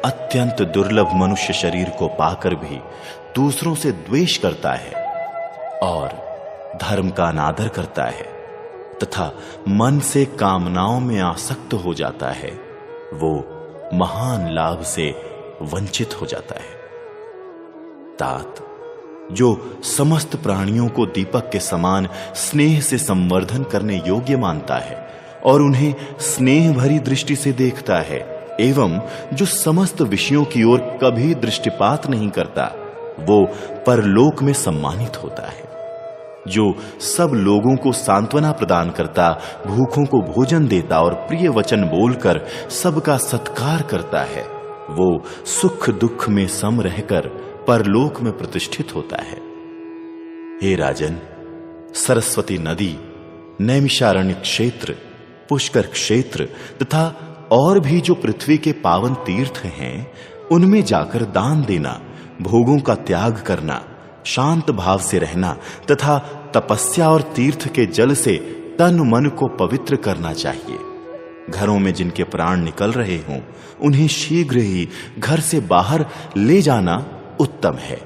अत्यंत दुर्लभ मनुष्य शरीर को पाकर भी दूसरों से द्वेष करता है और धर्म का अनादर करता है तथा मन से कामनाओं में आसक्त हो जाता है, वो महान लाभ से वंचित हो जाता है। तात, जो समस्त प्राणियों को दीपक के समान स्नेह से संवर्धन करने योग्य मानता है और उन्हें स्नेह भरी दृष्टि से देखता है एवं जो समस्त विषयों की ओर कभी दृष्टिपात नहीं करता, वो परलोक में सम्मानित होता है। जो सब लोगों को सांत्वना प्रदान करता, भूखों को भोजन देता और प्रिय वचन बोलकर सबका सत्कार करता है, वो सुख दुख में सम रहकर परलोक में प्रतिष्ठित होता है। हे राजन, सरस्वती नदी, नैमिषारण्य क्षेत्र, पुष्कर क्षेत्र तथा और भी जो पृथ्वी के पावन तीर्थ हैं, उनमें जाकर दान देना, भोगों का त्याग करना, शांत भाव से रहना तथा तपस्या और तीर्थ के जल से तन मन को पवित्र करना चाहिए। घरों में जिनके प्राण निकल रहे हों उन्हें शीघ्र ही घर से बाहर ले जाना उत्तम है।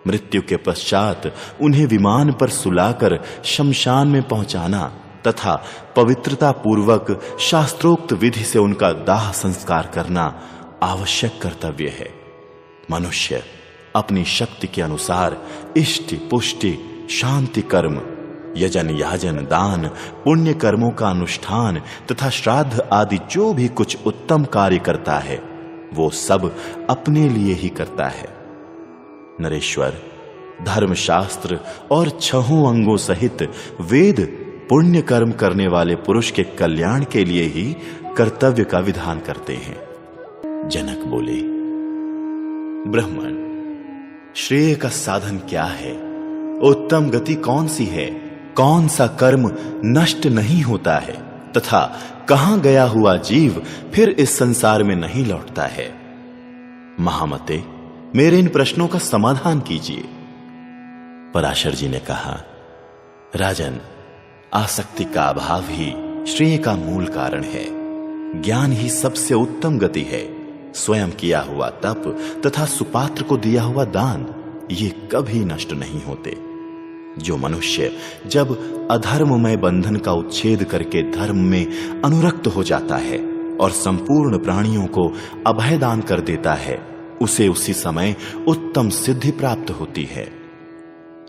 मृत्यु के पश्चात उन्हें विमान पर सुलाकर शमशान में पहुंचाना तथा पवित्रता पूर्वक शास्त्रोक्त विधि से उनका दाह संस्कार करना आवश्यक कर्तव्य है। मनुष्य अपनी शक्ति के अनुसार इष्टि पुष्टि शांति कर्म, यजन याजन दान पुण्य कर्मों का अनुष्ठान तथा श्राद्ध आदि जो भी कुछ उत्तम कार्य करता है वो सब अपने लिए ही करता है। नरेश्वर, धर्मशास्त्र और 6 अंगों सहित वेद पुण्य कर्म करने वाले पुरुष के कल्याण के लिए ही कर्तव्य का विधान करते हैं। जनक बोले, ब्राह्मण, श्रेय का साधन क्या है? उत्तम गति कौन सी है? कौन सा कर्म नष्ट नहीं होता है तथा कहां गया हुआ जीव फिर इस संसार में नहीं लौटता है? महामते, मेरे इन प्रश्नों का समाधान कीजिए। पराशर जी ने कहा, राजन, आसक्ति का अभाव ही श्रेय का मूल कारण है। ज्ञान ही सबसे उत्तम गति है। स्वयं किया हुआ तप तथा सुपात्र को दिया हुआ दान ये कभी नष्ट नहीं होते। जो मनुष्य जब अधर्ममय बंधन का उच्छेद करके धर्म में अनुरक्त हो जाता है और संपूर्ण प्राणियों को अभय दान कर देता है, उसे उसी समय उत्तम सिद्धि प्राप्त होती है।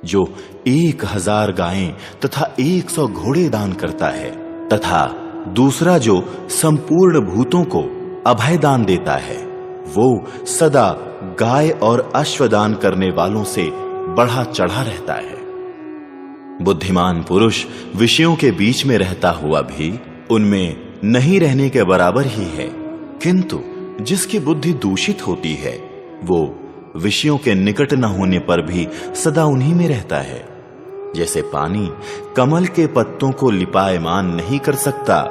जो 1000 गायें तथा 100 घोड़े दान करता है तथा दूसरा जो संपूर्ण भूतों को अभय दान देता है, वो सदा गाय और अश्वदान करने वालों से बढ़ा चढ़ा रहता है। बुद्धिमान पुरुष विषयों के बीच में रहता हुआ भी उनमें नहीं रहने के बराबर ही है, किंतु जिसकी बुद्धि दूषित होती है वो विषयों के निकट न होने पर भी सदा उन्हीं में रहता है। जैसे पानी कमल के पत्तों को लिपायमान नहीं कर सकता,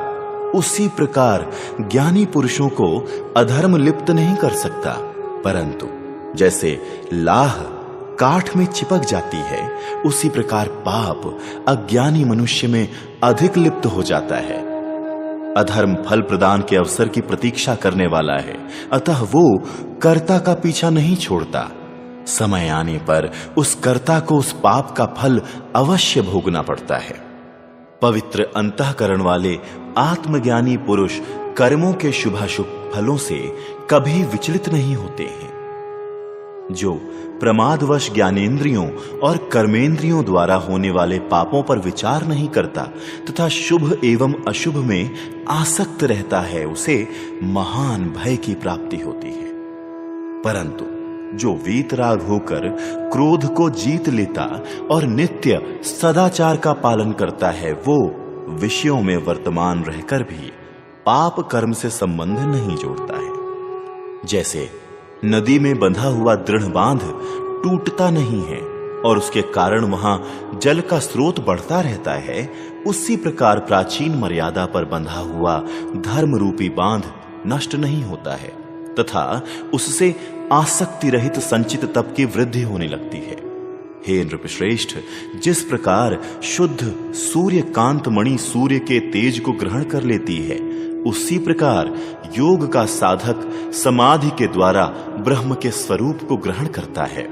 उसी प्रकार ज्ञानी पुरुषों को अधर्म लिप्त नहीं कर सकता, परंतु जैसे लाह काठ में चिपक जाती है, उसी प्रकार पाप अज्ञानी मनुष्य में अधिक लिप्त हो जाता है। अधर्म फल प्रदान के अवसर की प्रतीक्षा करने वाला है, अतः वो कर्ता का पीछा नहीं छोड़ता। समय आने पर उस कर्ता को उस पाप का फल अवश्य भोगना पड़ता है। पवित्र अंतःकरण वाले आत्मज्ञानी पुरुष कर्मों के शुभाशुभ फलों से कभी विचलित नहीं होते हैं। जो प्रमादवश ज्ञानेंद्रियों और कर्मेंद्रियों द्वारा होने वाले पापों पर विचार नहीं करता तथा शुभ एवं अशुभ में आसक्त रहता है, उसे महान भय की प्राप्ति होती है। परंतु जो वीतराग होकर क्रोध को जीत लेता और नित्य सदाचार का पालन करता है, वो विषयों में वर्तमान रहकर भी पाप कर्म से संबंध नहीं जोड़ता है। जैसे नदी में बंधा हुआ दृढ़ बांध टूटता नहीं है और उसके कारण वहां जल का स्रोत बढ़ता रहता है, उसी प्रकार प्राचीन मर्यादा पर बंधा हुआ धर्म रूपी बांध नष्ट नहीं होता है तथा उससे आसक्ति रहित संचित तप की वृद्धि होने लगती है। हे नृपश्रेष्ठ, जिस प्रकार शुद्ध सूर्य कांत मणि सूर्य के तेज को ग्रहण कर लेती है, उसी प्रकार योग का साधक समाधि के द्वारा ब्रह्म के स्वरूप को ग्रहण करता है।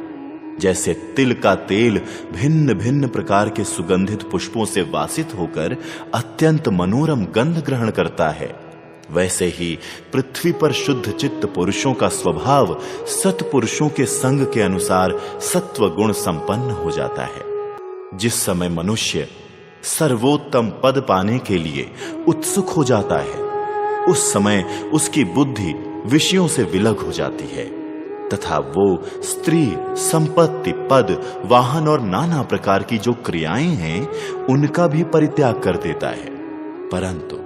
जैसे तिल का तेल भिन्न भिन्न प्रकार के सुगंधित पुष्पों से वासित होकर अत्यंत मनोरम गंध ग्रहण करता है, वैसे ही पृथ्वी पर शुद्ध चित्त पुरुषों का स्वभाव सत्पुरुषों के संग के अनुसार सत्व गुण संपन्न हो जाता है। जिस समय मनुष्य सर्वोत्तम पद पाने के लिए उत्सुक हो जाता है, उस समय उसकी बुद्धि विषयों से विलग हो जाती है तथा वो स्त्री, संपत्ति, पद, वाहन और नाना प्रकार की जो क्रियाएं हैं उनका भी परित्याग कर देता है। परंतु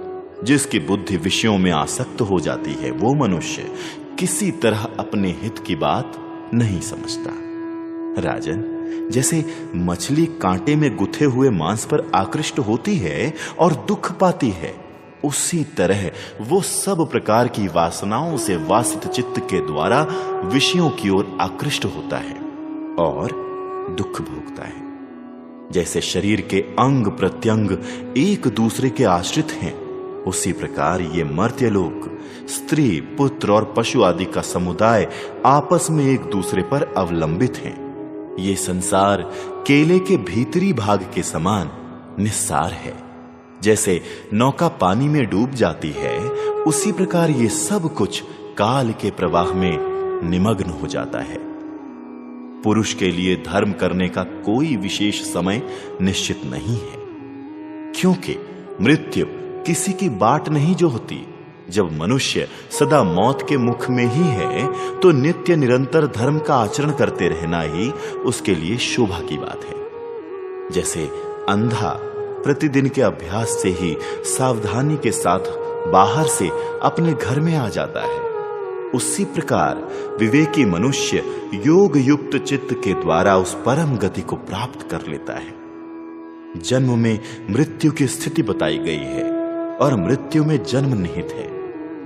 जिसकी बुद्धि विषयों में आसक्त हो जाती है, वो मनुष्य किसी तरह अपने हित की बात नहीं समझता। राजन, जैसे मछली कांटे में गुथे हुए मांस पर आकृष्ट होती है और दुख पाती है, उसी तरह वो सब प्रकार की वासनाओं से वासित चित्त के द्वारा विषयों की ओर आकृष्ट होता है और दुख भोगता है। जैसे शरीर के अंग प्रत्यंग एक दूसरे के आश्रित हैं, उसी प्रकार ये मर्त्यलोक स्त्री, पुत्र और पशु आदि का समुदाय आपस में एक दूसरे पर अवलंबित हैं। ये संसार केले के भीतरी भाग के समान निस्सार है। जैसे नौका पानी में डूब जाती है, उसी प्रकार ये सब कुछ काल के प्रवाह में निमग्न हो जाता है। पुरुष के लिए धर्म करने का कोई विशेष समय निश्चित नहीं है, क्योंकि मृत्यु किसी की बाट नहीं जो होती। जब मनुष्य सदा मौत के मुख में ही है, तो नित्य निरंतर धर्म का आचरण करते रहना ही उसके लिए शोभा की बात है। जैसे अंधा प्रतिदिन के अभ्यास से ही सावधानी के साथ बाहर से अपने घर में आ जाता है, उसी प्रकार विवेकी मनुष्य योग युक्त चित्त के द्वारा उस परम गति को प्राप्त कर लेता है। जन्म में मृत्यु की स्थिति बताई गई है और मृत्यु में जन्म निहित है।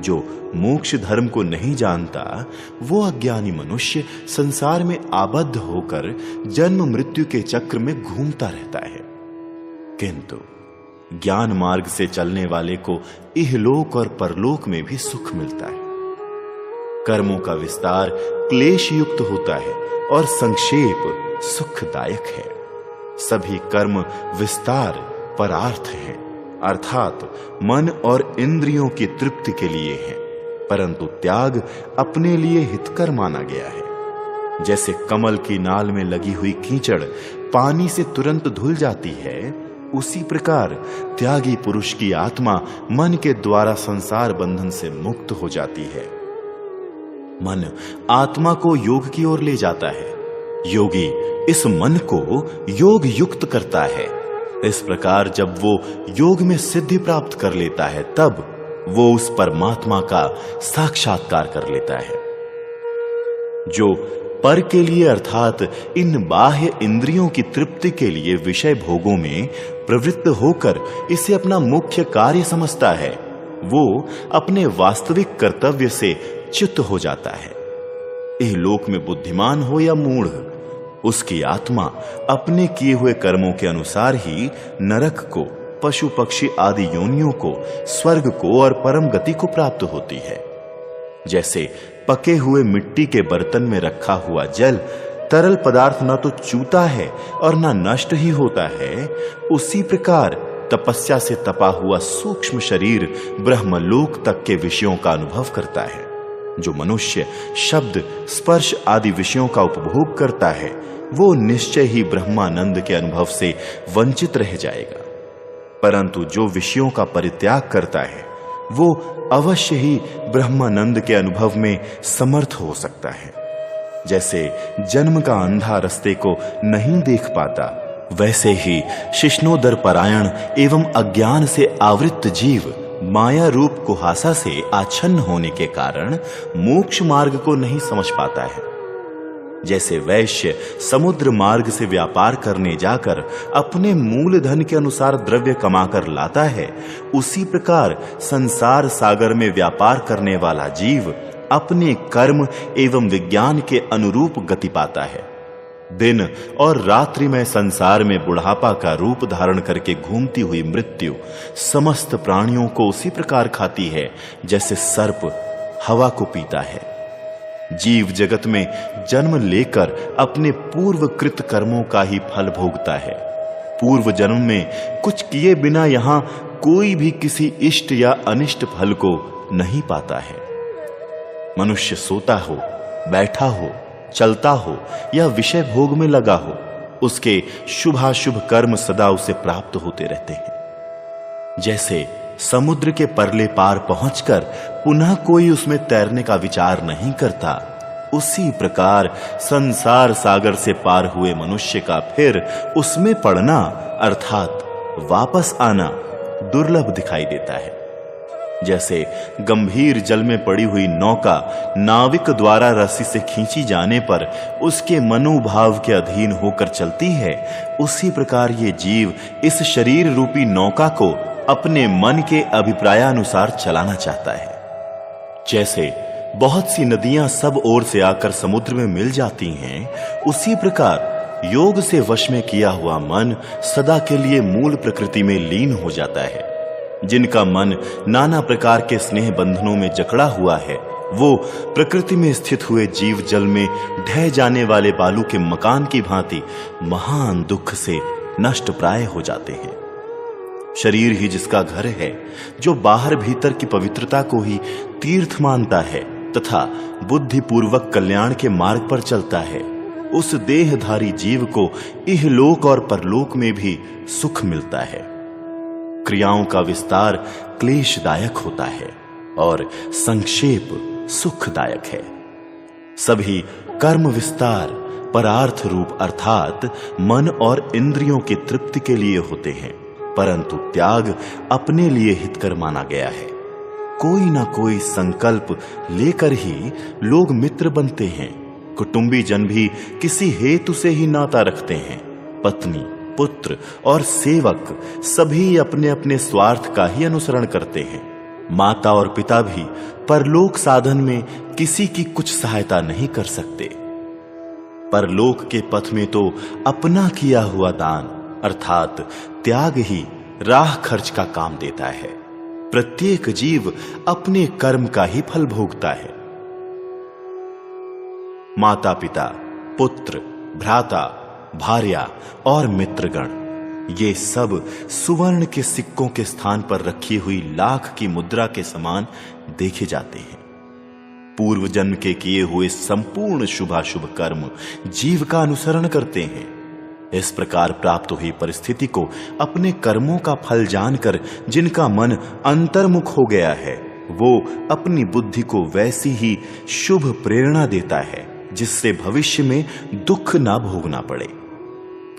जो मोक्ष धर्म को नहीं जानता, वो अज्ञानी मनुष्य संसार में आबद्ध होकर जन्म मृत्यु के चक्र में घूमता रहता है। किंतु ज्ञान मार्ग से चलने वाले को इहलोक और परलोक में भी सुख मिलता है। कर्मों का विस्तार क्लेश युक्त होता है और संक्षेप सुखदायक है। सभी कर्म विस्तार परार्थ है, अर्थात मन और इंद्रियों की तृप्ति के लिए है, परंतु त्याग अपने लिए हितकर माना गया है। जैसे कमल की नाल में लगी हुई कीचड़ पानी से तुरंत धुल जाती है, उसी प्रकार त्यागी पुरुष की आत्मा मन के द्वारा संसार बंधन से मुक्त हो जाती है। मन आत्मा को योग की ओर ले जाता है, योगी इस मन को योग युक्त करता है। इस प्रकार जब वो योग में सिद्धि प्राप्त कर लेता है, तब वो उस परमात्मा का साक्षात्कार कर लेता है। जो पर के लिए अर्थात इन बाह्य इंद्रियों की तृप्ति के लिए विषय भोगों में प्रवृत्त होकर इसे अपना मुख्य कार्य समझता है, वो अपने वास्तविक कर्तव्य से च्युत हो जाता है। इह लोक में बुद्धिमान हो या मूढ़, उसकी आत्मा अपने किए हुए कर्मों के अनुसार ही नरक को, पशु पक्षी आदि योनियों को, स्वर्ग को और परम गति को प्राप्त होती है। जैसे पके हुए मिट्टी के बर्तन में रखा हुआ जल तरल पदार्थ न तो चूता है और न नष्ट ही होता है, उसी प्रकार तपस्या से तपा हुआ सूक्ष्म शरीर ब्रह्मलोक तक के विषयों का अनुभव करता है। जो मनुष्य शब्द, स्पर्श आदि विषयों का उपभोग करता है, वो निश्चय ही ब्रह्मानंद के अनुभव से वंचित रह जाएगा, परंतु जो विषयों का परित्याग करता है, वो अवश्य ही ब्रह्मानंद के अनुभव में समर्थ हो सकता है। जैसे जन्म का अंधा रास्ते को नहीं देख पाता, वैसे ही शिष्णोदर परायण एवं अज्ञान से आवृत्त जीव माया रूप कुहासा से आच्छन्न होने के कारण मोक्ष मार्ग को नहीं समझ पाता है। जैसे वैश्य समुद्र मार्ग से व्यापार करने जाकर अपने मूल धन के अनुसार द्रव्य कमाकर लाता है, उसी प्रकार संसार सागर में व्यापार करने वाला जीव अपने कर्म एवं विज्ञान के अनुरूप गति पाता है। दिन और रात्रि में संसार में बुढ़ापा का रूप धारण करके घूमती हुई मृत्यु समस्त प्राणियों को उसी प्रकार खाती है जैसे सर्प हवा को पीता है। जीव जगत में जन्म लेकर अपने पूर्व कृत कर्मों का ही फल भोगता है। पूर्व जन्म में कुछ किए बिना यहां कोई भी किसी इष्ट या अनिष्ट फल को नहीं पाता है। मनुष्य सोता हो, बैठा हो, चलता हो या विषय भोग में लगा हो, उसके शुभाशुभ कर्म सदा उसे प्राप्त होते रहते हैं। जैसे समुद्र के परले पार पहुंचकर पुनः कोई उसमें तैरने का विचार नहीं करता, उसी प्रकार संसार सागर से पार हुए मनुष्य का फिर उसमें पड़ना अर्थात वापस आना दुर्लभ दिखाई देता है। जैसे गंभीर जल में पड़ी हुई नौका नाविक द्वारा रस्सी से खींची जाने पर उसके मनोभाव के अधीन होकर चलती है, उसी प्रकार ये जीव इस शरीर रूपी नौका को अपने मन के अभिप्रायानुसार चलाना चाहता है। जैसे बहुत सी नदियां सब ओर से आकर समुद्र में मिल जाती हैं, उसी प्रकार योग से वश में किया हुआ मन सदा के लिए मूल प्रकृति में लीन हो जाता है। जिनका मन नाना प्रकार के स्नेह बंधनों में जकड़ा हुआ है, वो प्रकृति में स्थित हुए जीव जल में ढह जाने वाले बालू के मकान की भांति महान दुख से नष्ट प्राय हो जाते हैं। शरीर ही जिसका घर है, जो बाहर भीतर की पवित्रता को ही तीर्थ मानता है तथा बुद्धिपूर्वक कल्याण के मार्ग पर चलता है, उस देहधारी जीव को इहलोक और परलोक में भी सुख मिलता है। क्रियाओं का विस्तार क्लेशदायक होता है और संक्षेप सुखदायक है। सभी कर्म विस्तार परार्थ रूप अर्थात मन और इंद्रियों की तृप्ति के लिए होते हैं, परंतु त्याग अपने लिए हितकर माना गया है। कोई ना कोई संकल्प लेकर ही लोग मित्र बनते हैं। कुटुंबी जन भी किसी हेतु से ही नाता रखते हैं। पत्नी, पुत्र और सेवक सभी अपने अपने स्वार्थ का ही अनुसरण करते हैं। माता और पिता भी परलोक साधन में किसी की कुछ सहायता नहीं कर सकते। परलोक के पथ में तो अपना किया हुआ दान अर्थात त्याग ही राह खर्च का काम देता है। प्रत्येक जीव अपने कर्म का ही फल भोगता है। माता पिता, पुत्र, भ्राता, भार्या और मित्रगण, ये सब सुवर्ण के सिक्कों के स्थान पर रखी हुई लाख की मुद्रा के समान देखे जाते हैं। पूर्व जन्म के किए हुए संपूर्ण शुभाशुभ कर्म जीव का अनुसरण करते हैं। इस प्रकार प्राप्त हुई परिस्थिति को अपने कर्मों का फल जानकर जिनका मन अंतर्मुख हो गया है, वो अपनी बुद्धि को वैसी ही शुभ प्रेरणा देता है जिससे भविष्य में दुख ना भोगना पड़े।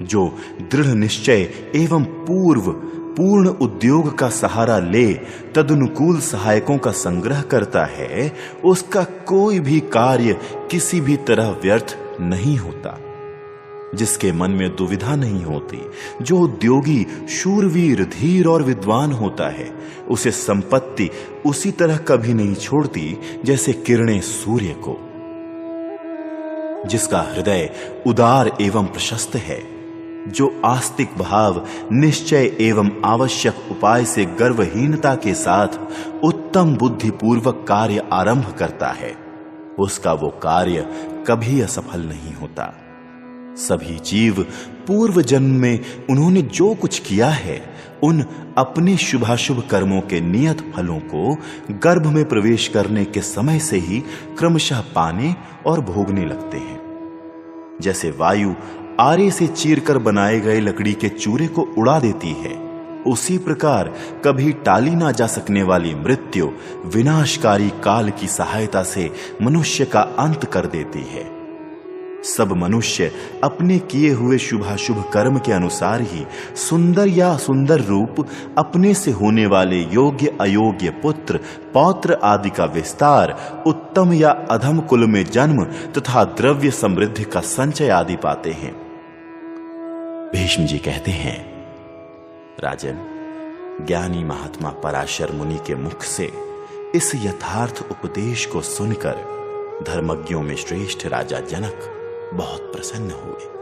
जो दृढ़ निश्चय एवं पूर्ण उद्योग का सहारा ले तदनुकूल सहायकों का संग्रह करता है, उसका कोई भी कार्य किसी भी तरह व्यर्थ नहीं होता। जिसके मन में दुविधा नहीं होती, जो उद्योगी शूरवीर, धीर और विद्वान होता है, उसे संपत्ति उसी तरह कभी नहीं छोड़ती जैसे किरणें सूर्य को। जिसका हृदय उदार एवं प्रशस्त है, जो आस्तिक भाव, निश्चय एवं आवश्यक उपाय से गर्वहीनता के साथ उत्तम बुद्धिपूर्वक कार्य आरंभ करता है, उसका वो कार्य कभी असफल नहीं होता। सभी जीव पूर्व जन्म में उन्होंने जो कुछ किया है, उन अपने शुभाशुभ कर्मों के नियत फलों को गर्भ में प्रवेश करने के समय से ही क्रमशः पाने और भोगने लगते हैं। जैसे वायु आरे से चीरकर बनाए गए लकड़ी के चूरे को उड़ा देती है, उसी प्रकार कभी टाली ना जा सकने वाली मृत्यु विनाशकारी काल की सहायता से मनुष्य का अंत कर देती है। सब मनुष्य अपने किए हुए शुभाशुभ कर्म के अनुसार ही सुंदर या सुंदर रूप, अपने से होने वाले योग्य अयोग्य पुत्र पौत्र आदि का विस्तार, उत्तम या अधम कुल में जन्म तथा द्रव्य समृद्धि का संचय आदि पाते हैं। भीष्म जी कहते हैं, राजन, ज्ञानी महात्मा पराशर मुनि के मुख से इस यथार्थ उपदेश को सुनकर धर्मज्ञों में श्रेष्ठ राजा जनक बहुत प्रसन्न हुए।